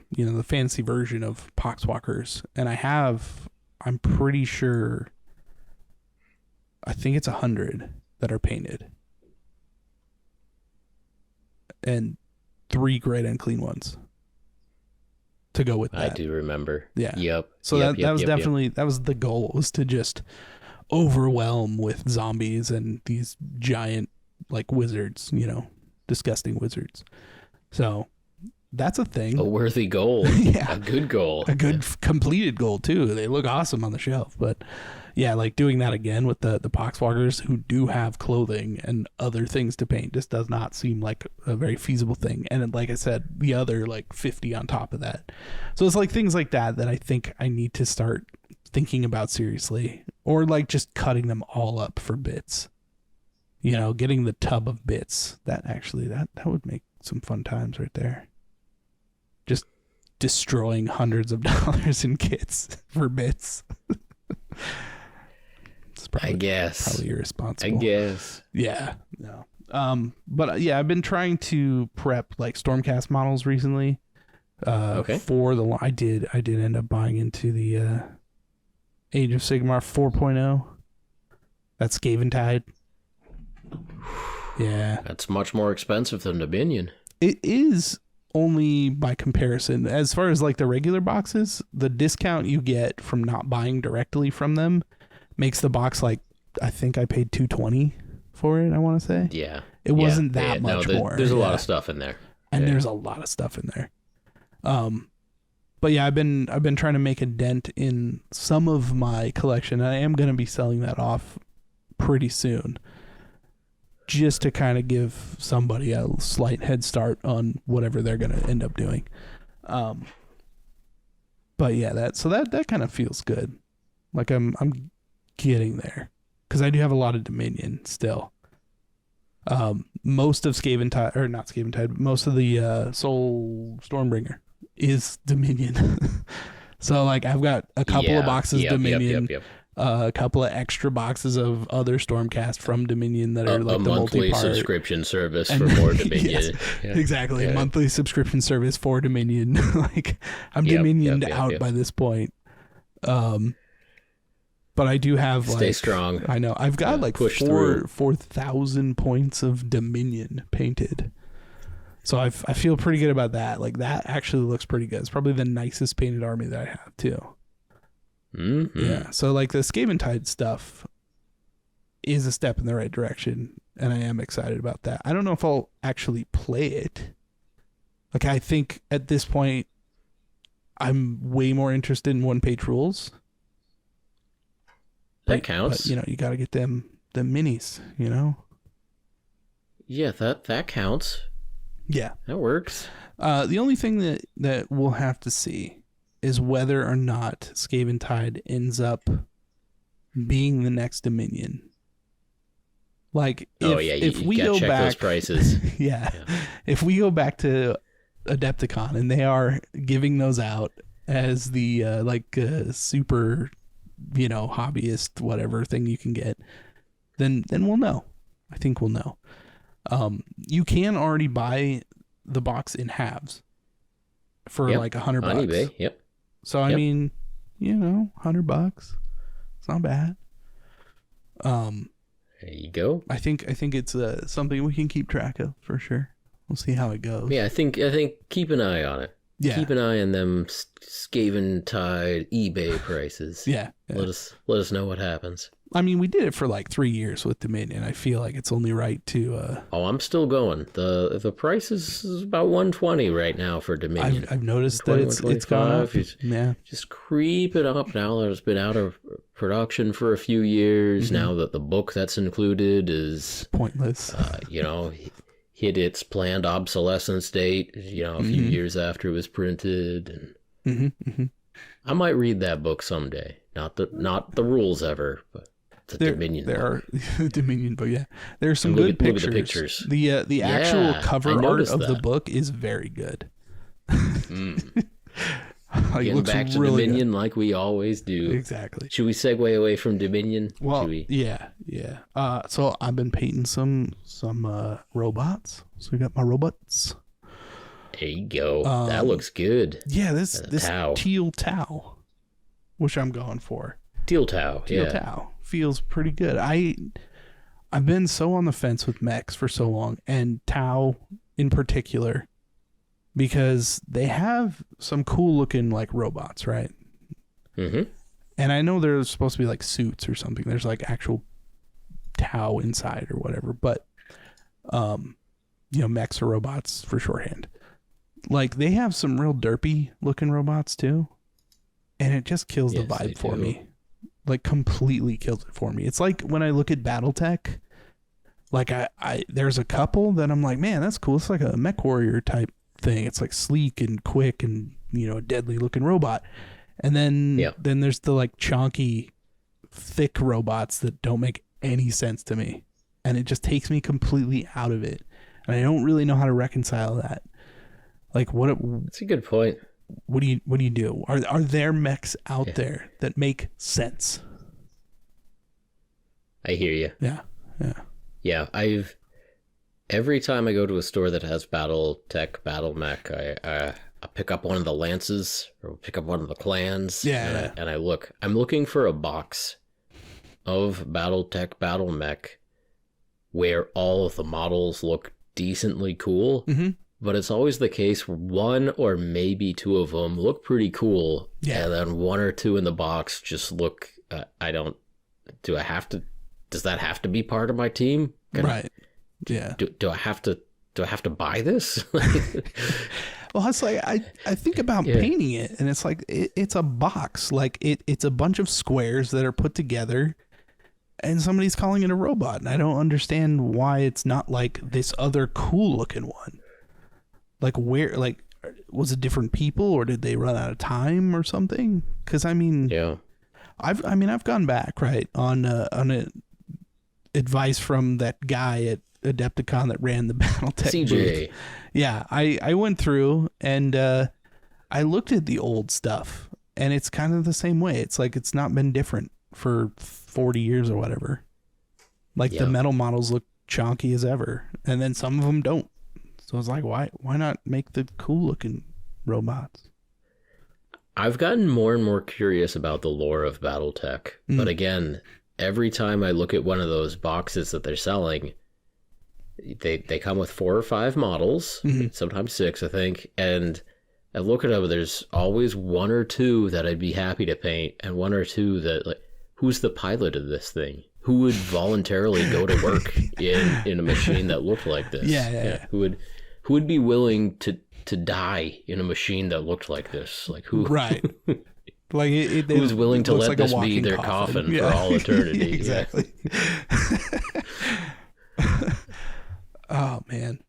fantasy version of Poxwalkers, and I'm pretty sure, I think it's 100 that are painted, and 3 great unclean ones to go with that. I do remember. Yeah. Yep. So that was definitely that was the goal, was to just overwhelm with zombies and these giant like wizards, disgusting wizards. So that's a thing. A worthy goal. Yeah. A good goal. A good completed goal too. They look awesome on the shelf, but yeah, like doing that again with the poxwalkers who do have clothing and other things to paint just does not seem like a very feasible thing. And then, like I said, the other like 50 on top of that. So it's like things like that I think I need to start thinking about seriously, or like just cutting them all up for bits. Getting the tub of bits. That would make some fun times right there. Just destroying hundreds of dollars in kits for bits. It's probably, I guess. Probably irresponsible. I guess. Yeah. No. But yeah, I've been trying to prep like Stormcast models recently. Okay. For the I did end up buying into the Age of Sigmar 4.0. That's Skaventide. Yeah. That's much more expensive than Dominion. It is only by comparison. As far as like the regular boxes, the discount you get from not buying directly from them makes the box like, I think I paid $220 for it, I want to say. Yeah. It wasn't that much more. There's a lot of stuff in there. And there's a lot of stuff in there. But yeah, I've been trying to make a dent in some of my collection. I am going to be selling that off pretty soon, just to kind of give somebody a slight head start on whatever they're going to end up doing. But yeah, that kind of feels good. Like I'm getting there, because I do have a lot of Dominion still. Most of Skaventide, or not Skaventide, but most of the Soul Stormbringer is Dominion. So like I've got a couple of boxes Dominion, a couple of extra boxes of other Stormcast from Dominion that are like the monthly multi-part subscription service for more Dominion. Yes, exactly. Yeah. Monthly subscription service for Dominion. Like I'm Dominioned out by this point. But I do have Stay strong. I know. I've got like 4,000 points of Dominion painted. So I feel pretty good about that. Like that actually looks pretty good. It's probably the nicest painted army that I have too. Mm-hmm. Yeah. So like the Skaventide stuff is a step in the right direction, and I am excited about that. I don't know if I'll actually play it. Like I think at this point I'm way more interested in one-page rules. That counts. But, you got to get them minis, Yeah, that counts. Yeah. That works. The only thing that we'll have to see is whether or not Skaventide ends up being the next Dominion. Like, if we go check back, those prices. yeah. If we go back to Adepticon and they are giving those out as the super, hobbyist whatever thing you can get, then we'll know. I think we'll know. You can already buy the box in halves for like $100 on eBay. Yep. So I mean, $100. It's not bad. There you go. I think it's something we can keep track of for sure. We'll see how it goes. Yeah, I think keep an eye on it. Yeah. Keep an eye on them Skaventide eBay prices. Yeah. Let us know what happens. I mean, we did it for like 3 years with Dominion. I feel like it's only right to. I'm still going. The price is about $120 right now for Dominion. I've noticed that it's gone up. Yeah, just creep it up now that it's been out of production for a few years. Mm-hmm. Now that the book that's included is pointless. Hit its planned obsolescence date. A few years after it was printed, and I might read that book someday. Not the rules ever, but. Dominion. There are Dominion, but yeah, there's some good pictures. Look at the pictures. The actual cover art of the book is very good. Getting back to really Dominion good. Like we always do. Exactly. Should we segue away from Dominion? Well, yeah. So I've been painting some robots. So we got my robots. There you go. That looks good. Yeah, this teal Tau, which I'm going for. Teal Tau feels pretty good. I've been so on the fence with mechs for so long, and Tau in particular, because they have some cool looking like robots, right? Mm-hmm. And I know they're supposed to be like suits or something. There's like actual Tau inside or whatever, but Mechs or robots for shorthand. Like, they have some real derpy looking robots too, and it just kills the vibe for me. Like, completely kills it for me. It's like when I look at BattleTech, like I there's a couple that I'm like, man, that's cool. It's like a mech warrior type thing. It's like sleek and quick and, a deadly looking robot. And then there's the like chonky, thick robots that don't make any sense to me. And it just takes me completely out of it. And I don't really know how to reconcile that. Like, that's a good point. What do you do? Are there mechs out there that make sense? I hear you. Yeah. Every time I go to a store that has BattleTech, Battle Mech, I pick up one of the Lances or pick up one of the Clans. Yeah. And I'm looking for a box of BattleTech, Battle Mech where all of the models look decently cool. Mm-hmm. But it's always the case where one or maybe two of them look pretty cool. Yeah. And then one or two in the box just look, does that have to be part of my team? Right. Yeah. Do I have to buy this? Well, it's like, I think about painting it, and it's like, it's a box. Like, it's a bunch of squares that are put together, and somebody's calling it a robot. And I don't understand why it's not like this other cool looking one. Like, was it different people, or did they run out of time or something? Because I've gone back on advice from that guy at Adepticon that ran the BattleTech CJ. booth. Yeah, I went through and I looked at the old stuff, and it's kind of the same way. It's like it's not been different for 40 years or whatever. Like the metal models look chonky as ever, and then some of them don't. So it's like, why not make the cool looking robots? I've gotten more and more curious about the lore of BattleTech, but again, every time I look at one of those boxes that they're selling, they come with 4 or 5 models, sometimes 6, I think, and I look at them, there's always 1 or 2 that I'd be happy to paint, and 1 or 2 that, like, who's the pilot of this thing? Who would voluntarily go to work in a machine that looked like this? Yeah. Who would be willing to die in a machine that looked like this? Like, who? Right. Like who's willing to let like this be their coffin for all eternity? Exactly. Oh man.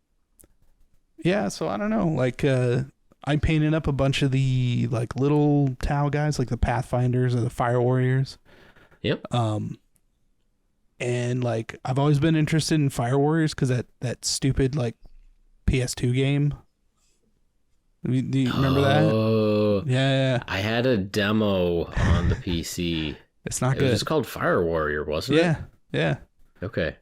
Yeah, so I don't know. Like I painted up a bunch of the like little Tau guys, like the Pathfinders or the Fire Warriors. Yep. And like I've always been interested in Fire Warriors because that stupid like PS2 game. Do you remember that? Yeah. I had a demo on the PC. It's not good. It was called Fire Warrior, wasn't it? Yeah. Okay.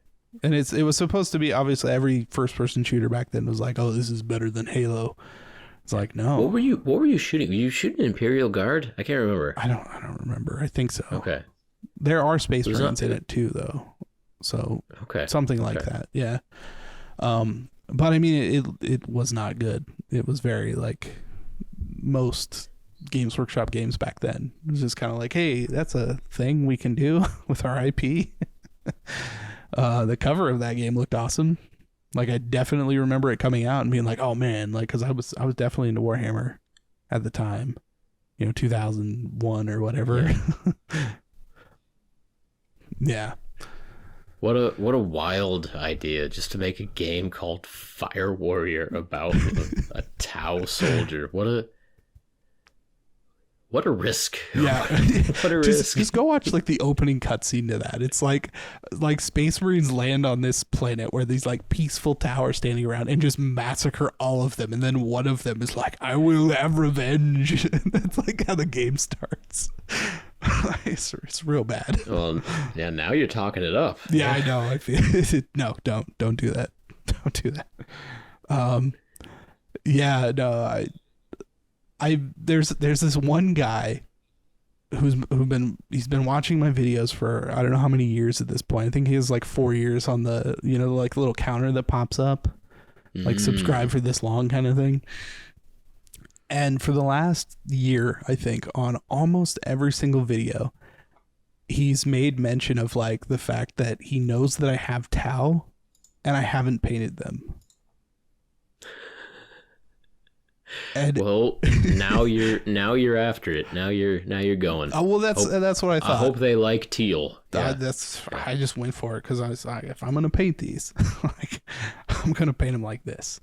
And it was supposed to be, obviously every first person shooter back then was like, oh, this is better than Halo. It's like, no. What were you shooting? Were you shooting Imperial Guard? I can't remember. I don't remember. I think so. Okay. There are Space Marines in it too, though. So something like that. Yeah. But I mean, it was not good. It was very like most Games Workshop games back then. It was just kind of like, hey, that's a thing we can do with our IP. The cover of that game looked awesome. Like I definitely remember it coming out and being like, oh man, like because I was definitely into Warhammer at the time, 2001 or whatever. Yeah. What a wild idea, just to make a game called Fire Warrior about a Tau soldier. What a risk. Yeah. What a risk. Just go watch like the opening cutscene to that. It's like Space Marines land on this planet where these like peaceful towers standing around and just massacre all of them. And then one of them is like, I will have revenge. That's like how the game starts. It's real bad. Well, yeah, now you're talking it up. Yeah, I know. I feel no, don't do that. Don't do that. Yeah, no, there's this one guy he's been watching my videos for I don't know how many years at this point. I think he has like 4 years on the like little counter that pops up, like subscribe for this long kind of thing. And for the last year, I think on almost every single video, he's made mention of like the fact that he knows that I have Tau and I haven't painted them. And well, now you're after it. Now you're going. Oh, well, that's what I thought. I hope they like teal. I just went for it because I was like, if I'm gonna paint these, like, I'm gonna paint them like this.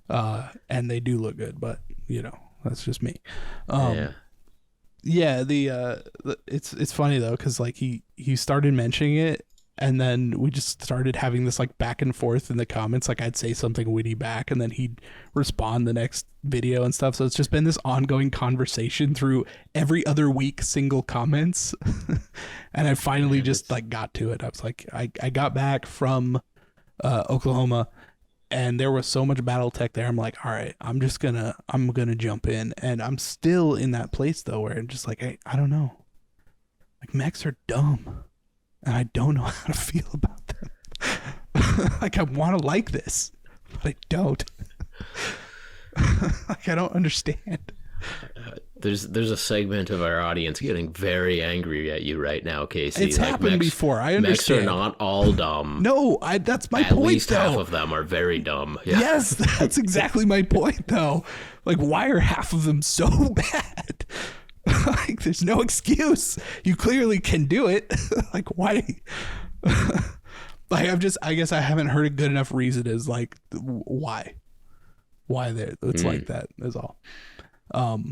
And they do look good, but that's just me. Yeah. It's funny though, because like he started mentioning it, and then we just started having this like back and forth in the comments. Like I'd say something witty back, and then he'd respond the next video and stuff. So it's just been this ongoing conversation through every other week, single comments. And I finally just like got to it. I was like, I got back from Oklahoma, and there was so much BattleTech there. I'm like, all right, I'm gonna jump in. And I'm still in that place though, where I'm just like, I don't know. Like mechs are dumb. And I don't know how to feel about them. Like I want to like this, but I don't. Like I don't understand. There's a segment of our audience getting very angry at you right now, Casey. It's happened before. I understand. Mechs are not all dumb. No, that's my point. At least though. half of them are very dumb. Yeah. Yes, that's exactly my point, though. Like, why are half of them so bad? Like, there's no excuse. You clearly can do it. Like, why? Like, I guess I haven't heard a good enough reason as like why it's like that is all.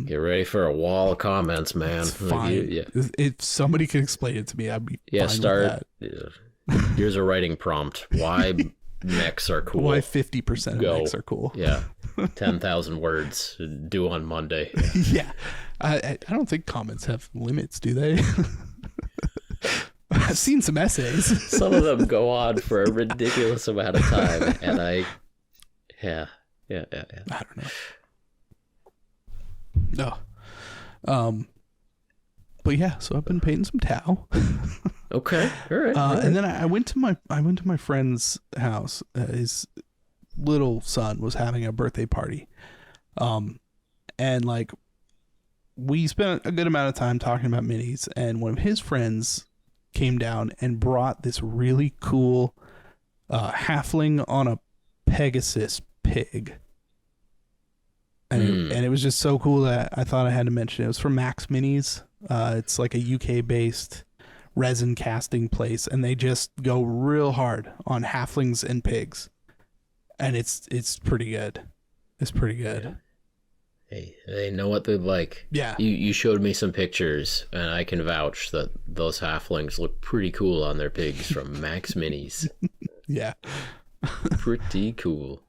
Get ready for a wall of comments, man. Fine. If somebody could explain it to me, I'd be fine start. with that. Here's a writing prompt. Why mechs are cool. Why 50% of mechs are cool. Yeah. 10,000 words due on Monday. Yeah. I don't think comments have limits, do they? I've seen some essays. Some of them go on for a ridiculous amount of time, and I don't know. No. But yeah, so I've been painting some Tau. Okay. All right. And then I went to my friend's house. His little son was having a birthday party. And like we spent a good amount of time talking about minis, and one of his friends came down and brought this really cool halfling on a Pegasus pig. And it was just so cool that I thought I had to mention it. It was from Max Minis. It's like a UK-based resin casting place, and they just go real hard on halflings and pigs. And it's pretty good. It's pretty good. Yeah. Hey, they know what they'd like. Yeah. You showed me some pictures, and I can vouch that those halflings look pretty cool on their pigs from Max Minis. Yeah. Pretty cool.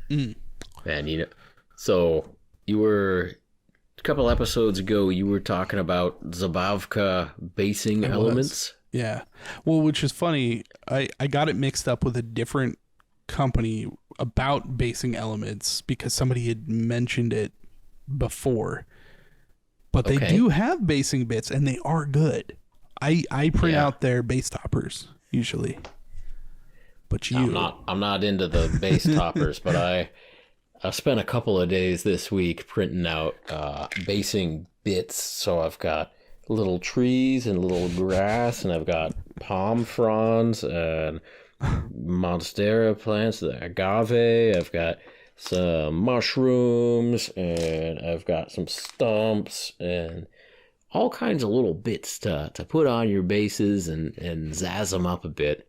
Man, so you were a couple episodes ago, you were talking about Zabavka basing elements. Yeah. Well, which is funny. I got it mixed up with a different company about basing elements because somebody had mentioned it before. But they do have basing bits, and they are good. I print out their base toppers usually. But I'm not into the base toppers, but I spent a couple of days this week printing out basing bits. So I've got little trees and little grass, and I've got palm fronds and monstera plants, the agave. I've got some mushrooms, and I've got some stumps and all kinds of little bits to put on your bases and zazz them up a bit.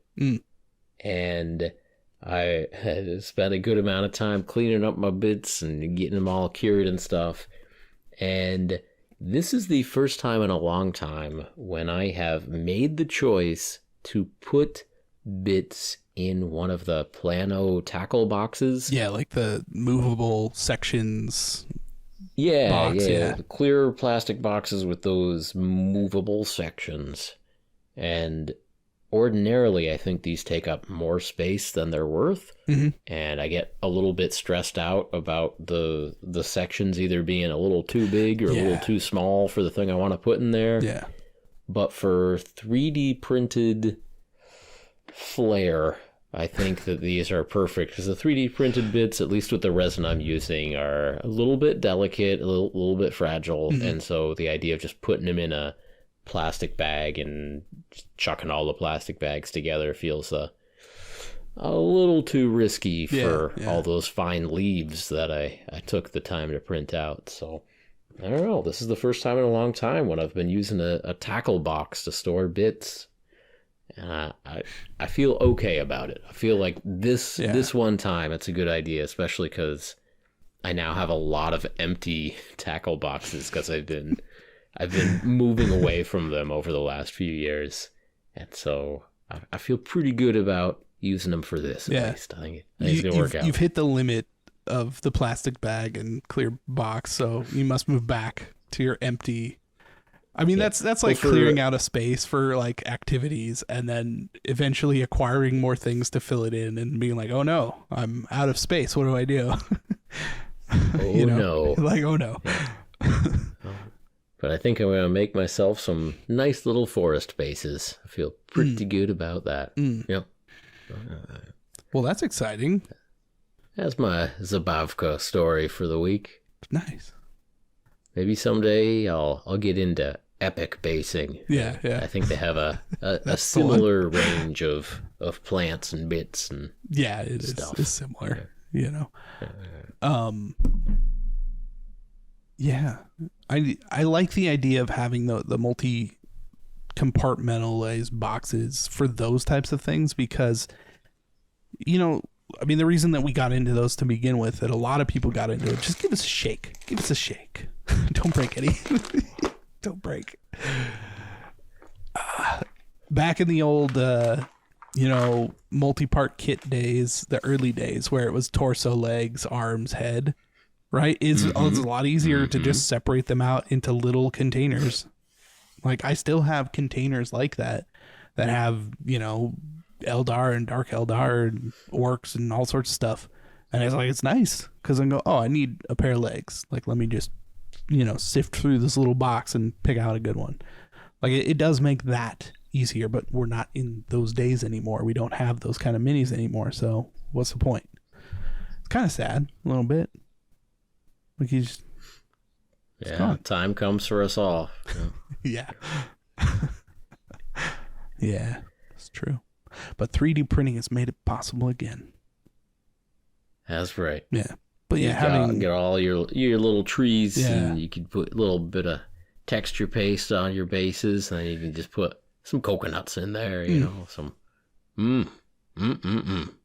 And I had spent a good amount of time cleaning up my bits and getting them all cured and stuff. And this is the first time in a long time when I have made the choice to put bits in one of the Plano tackle boxes. Yeah, like the movable sections. Yeah. The clear plastic boxes with those movable sections. And ordinarily, I think these take up more space than they're worth, and I get a little bit stressed out about the sections either being a little too big or a little too small for the thing I want to put in there. Yeah. But for 3D printed flair, I think that these are perfect, because the 3D printed bits, at least with the resin I'm using, are a little bit delicate, a little bit fragile, and so the idea of just putting them in a plastic bag and chucking all the plastic bags together feels a a little too risky for all those fine leaves that I took the time to print out. So I don't know. This is the first time in a long time when I've been using a tackle box to store bits. And I feel okay about it. I feel like this one time it's a good idea, especially because I now have a lot of empty tackle boxes because I've been moving away from them over the last few years, and so I feel pretty good about using them for this. At least I think it's gonna work out. You've hit the limit of the plastic bag and clear box, so you must move back to your empty. I mean, that's like clearing out a space for like activities and then eventually acquiring more things to fill it in and being like, oh no, I'm out of space. What do I do? Oh no. Like, oh no. But I think I'm going to make myself some nice little forest bases. I feel pretty good about that. Yep. Well, that's exciting. That's my Zabavka story for the week. Nice. Maybe someday I'll get into epic basing. Yeah. I think they have a similar range of plants and bits and stuff. It's similar, you know. Yeah. I like the idea of having the multi compartmentalized boxes for those types of things because, you know, I mean, the reason that we got into those to begin with, that a lot of people got into it, just give us a shake. Give us a shake. Don't break any. Don't break. Back in the old, multi-part kit days, the early days where it was torso, legs, arms, head, right? It's a lot easier to just separate them out into little containers. Like, I still have containers like that have, you know, Eldar and Dark Eldar and orcs and all sorts of stuff. And it's nice because I go, oh, I need a pair of legs. Like, let me just, you know, sift through this little box and pick out a good one. Like, it does make that easier, but we're not in those days anymore. We don't have those kind of minis anymore. So what's the point? It's kind of sad a little bit. Like, he's time comes for us all. Yeah. Yeah, it's true. But 3D printing has made it possible again. That's right. Yeah. But yeah, get all your little trees, and you can put a little bit of texture paste on your bases, and then you can just put some coconuts in there, you know, some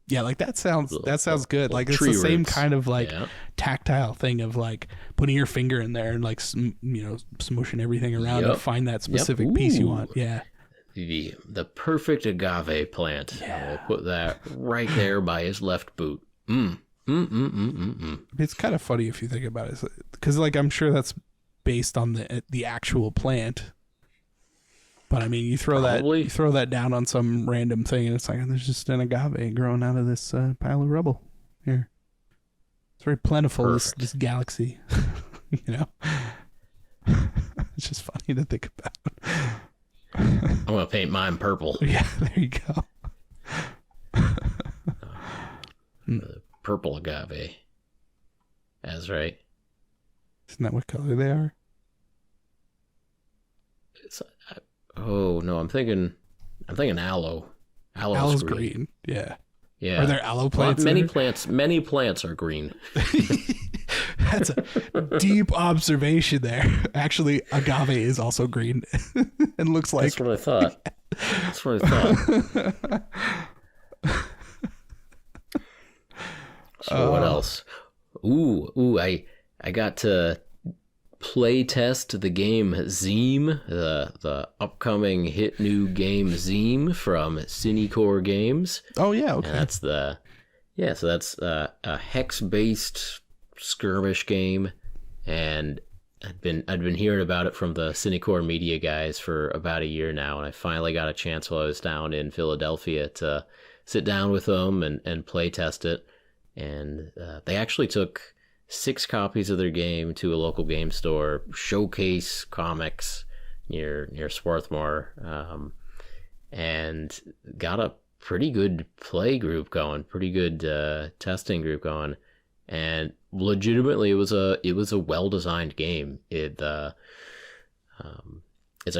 Yeah, like that sounds good. Like, it's the same kind of like tactile thing of like putting your finger in there and like, you know, smushing everything around to find that specific piece you want. Yeah. The perfect agave plant. Yeah. We'll put that right there by his left boot. It's kind of funny if you think about it, because like I'm sure that's based on the actual plant. But I mean, you throw that down on some random thing, and it's like, there's just an agave growing out of this pile of rubble here. It's very plentiful. This galaxy, you know. It's just funny to think about. I'm gonna paint mine purple. Yeah, there you go. Purple agave. That's right. Isn't that what color they are? Oh no, I'm thinking aloe. Aloe's green. Yeah. Yeah. Are there aloe plants? Many plants are green. That's a deep observation there. Actually, agave is also green and looks like. That's what I thought. That's what I thought. So what else? Ooh, I got to play test the game Zeem, the upcoming hit new game Zeem from Cinecore Games. Oh yeah, okay. And that's a hex-based skirmish game, and I'd been hearing about it from the Cinecore media guys for about a year now, and I finally got a chance while I was down in Philadelphia to sit down with them and play test it. And they actually took 6 copies of their game to a local game store, Showcase Comics near Swarthmore, and got a pretty good play group going, pretty good testing group going, and legitimately it was a well-designed game. It's a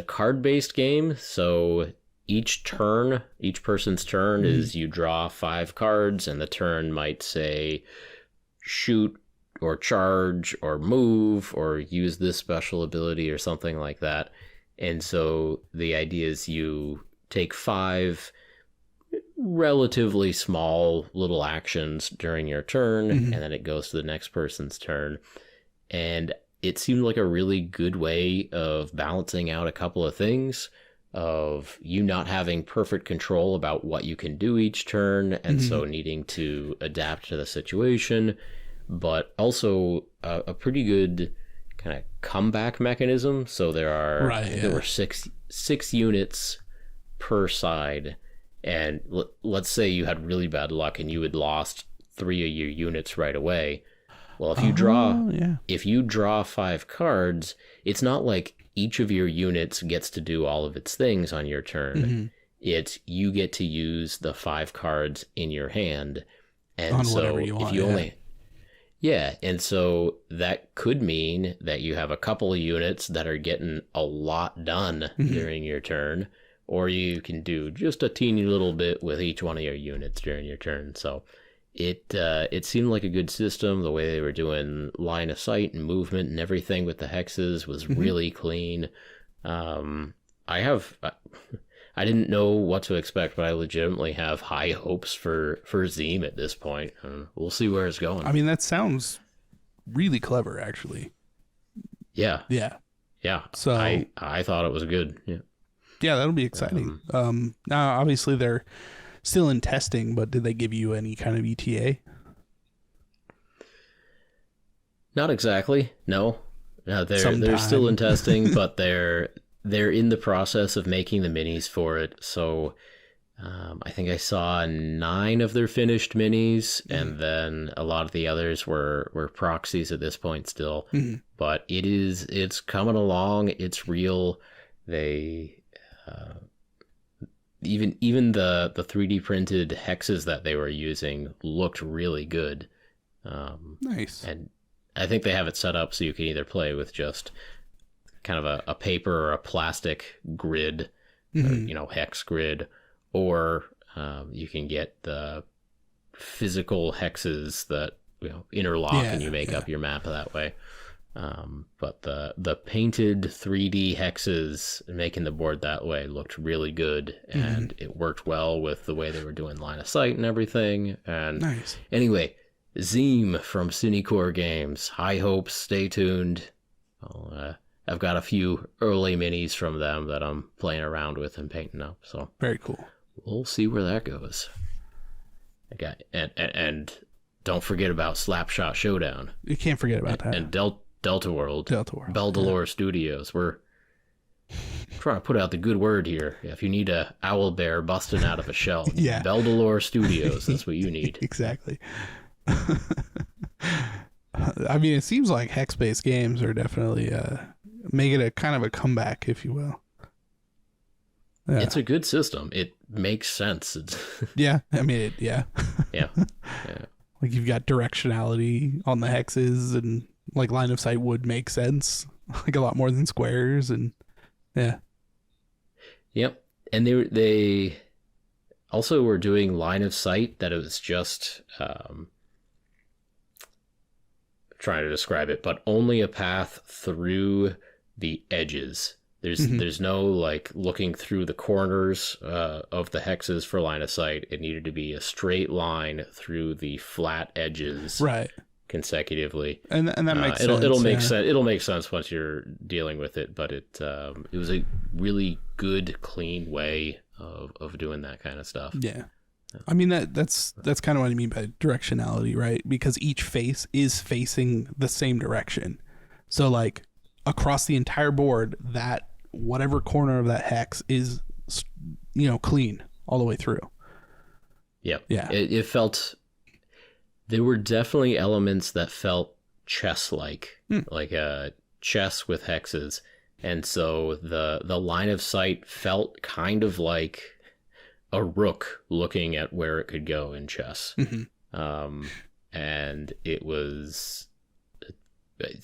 card-based game, so each person's turn is you draw 5 cards, and the turn might say shoot or charge or move or use this special ability or something like that. And so the idea is you take 5 relatively small little actions during your turn, and then it goes to the next person's turn. And it seemed like a really good way of balancing out a couple of things, of you not having perfect control about what you can do each turn, and so needing to adapt to the situation, but also a pretty good kind of comeback mechanism. So there were six units per side, and let's say you had really bad luck and you had lost 3 of your units right away. Well, if you draw 5 cards, it's not like each of your units gets to do all of its things on your turn. It's you get to use the 5 cards in your hand, and on so whatever you want, if you only and so that could mean that you have a couple of units that are getting a lot done during your turn, or you can do just a teeny little bit with each one of your units during your turn. So it seemed like a good system. The way they were doing line of sight and movement and everything with the hexes was really clean. I didn't know what to expect, but I legitimately have high hopes for Zeem at this point. We'll see where it's going. I mean, that sounds really clever, actually. Yeah. So I thought it was good. Yeah, that'll be exciting. Now, obviously, they're still in testing, but did they give you any kind of ETA? Not exactly. No. They're still in testing, but they're in the process of making the minis for it. So I think I saw 9 of their finished minis, and then a lot of the others were proxies at this point still. But it's coming along. It's real. They even the 3D printed hexes that they were using looked really good. Nice. And I think they have it set up so you can either play with just kind of a paper or a plastic grid, or, hex grid, or you can get the physical hexes that interlock and you make up your map that way. But the painted 3D hexes making the board that way looked really good, and it worked well with the way they were doing line of sight and everything. And nice. Anyway, Zeem from Cinecore Games. High hopes. Stay tuned. I've got a few early minis from them that I'm playing around with and painting up. So very cool. We'll see where that goes. Okay, and don't forget about Slapshot Showdown. You can't forget about that. And Delta World. Beldalore Studios. We're trying to put out the good word here. If you need a owl bear busting out of a shell, Beldalore Studios. That's what you need. Exactly. I mean, it seems like hex-based games are definitely making a kind of a comeback, if you will. It's a good system. It makes sense. Yeah, I mean, yeah. Like you've got directionality on the hexes, and like line of sight would make sense, like a lot more than squares, and Yep, and they also were doing line of sight that it was just trying to describe it, but only a path through the edges. There's no like looking through the corners of the hexes for line of sight. It needed to be a straight line through the flat edges, right, consecutively. And that makes sense. It'll make sense. It'll make sense once you're dealing with it. But it was a really good, clean way of doing that kind of stuff. Yeah. I mean, that's kind of what I mean by directionality, right? Because each face is facing the same direction. So like across the entire board, that whatever corner of that hex is, clean all the way through. Yep. Yeah. It felt, there were definitely elements that felt chess-like, like a chess with hexes. And so the line of sight felt kind of like a rook looking at where it could go in chess. And it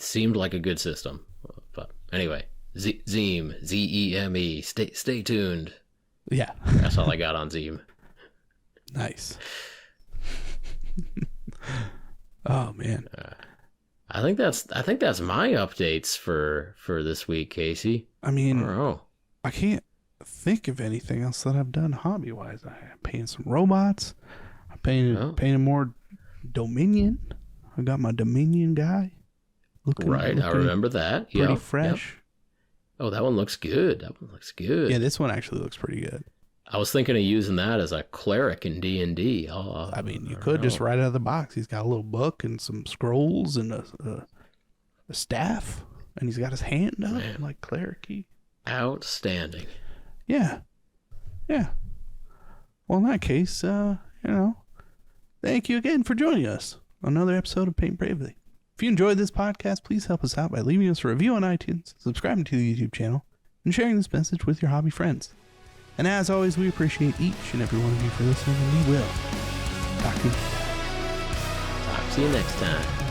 seemed like a good system. But anyway, Zeem, Zeme, stay tuned. Yeah. That's all I got on Zeme. Nice. Oh man. I think that's my updates for this week, Casey. I mean, Oh, I can't think of anything else that I've done hobby wise. I painted some robots. I painted more Dominion. I got my Dominion guy. Looking I remember that. Pretty fresh. Yep. Oh, that one looks good. Yeah, this one actually looks pretty good. I was thinking of using that as a cleric in D&D. I mean, you could just right out of the box. He's got a little book and some scrolls and a staff, and he's got his hand up like cleric-y. Outstanding. Yeah. Well, in that case, thank you again for joining us on another episode of Paint Bravely. If you enjoyed this podcast, please help us out by leaving us a review on iTunes, subscribing to the YouTube channel, and sharing this message with your hobby friends. And as always, we appreciate each and every one of you for listening, and we will talk to you next time. Talk to you next time.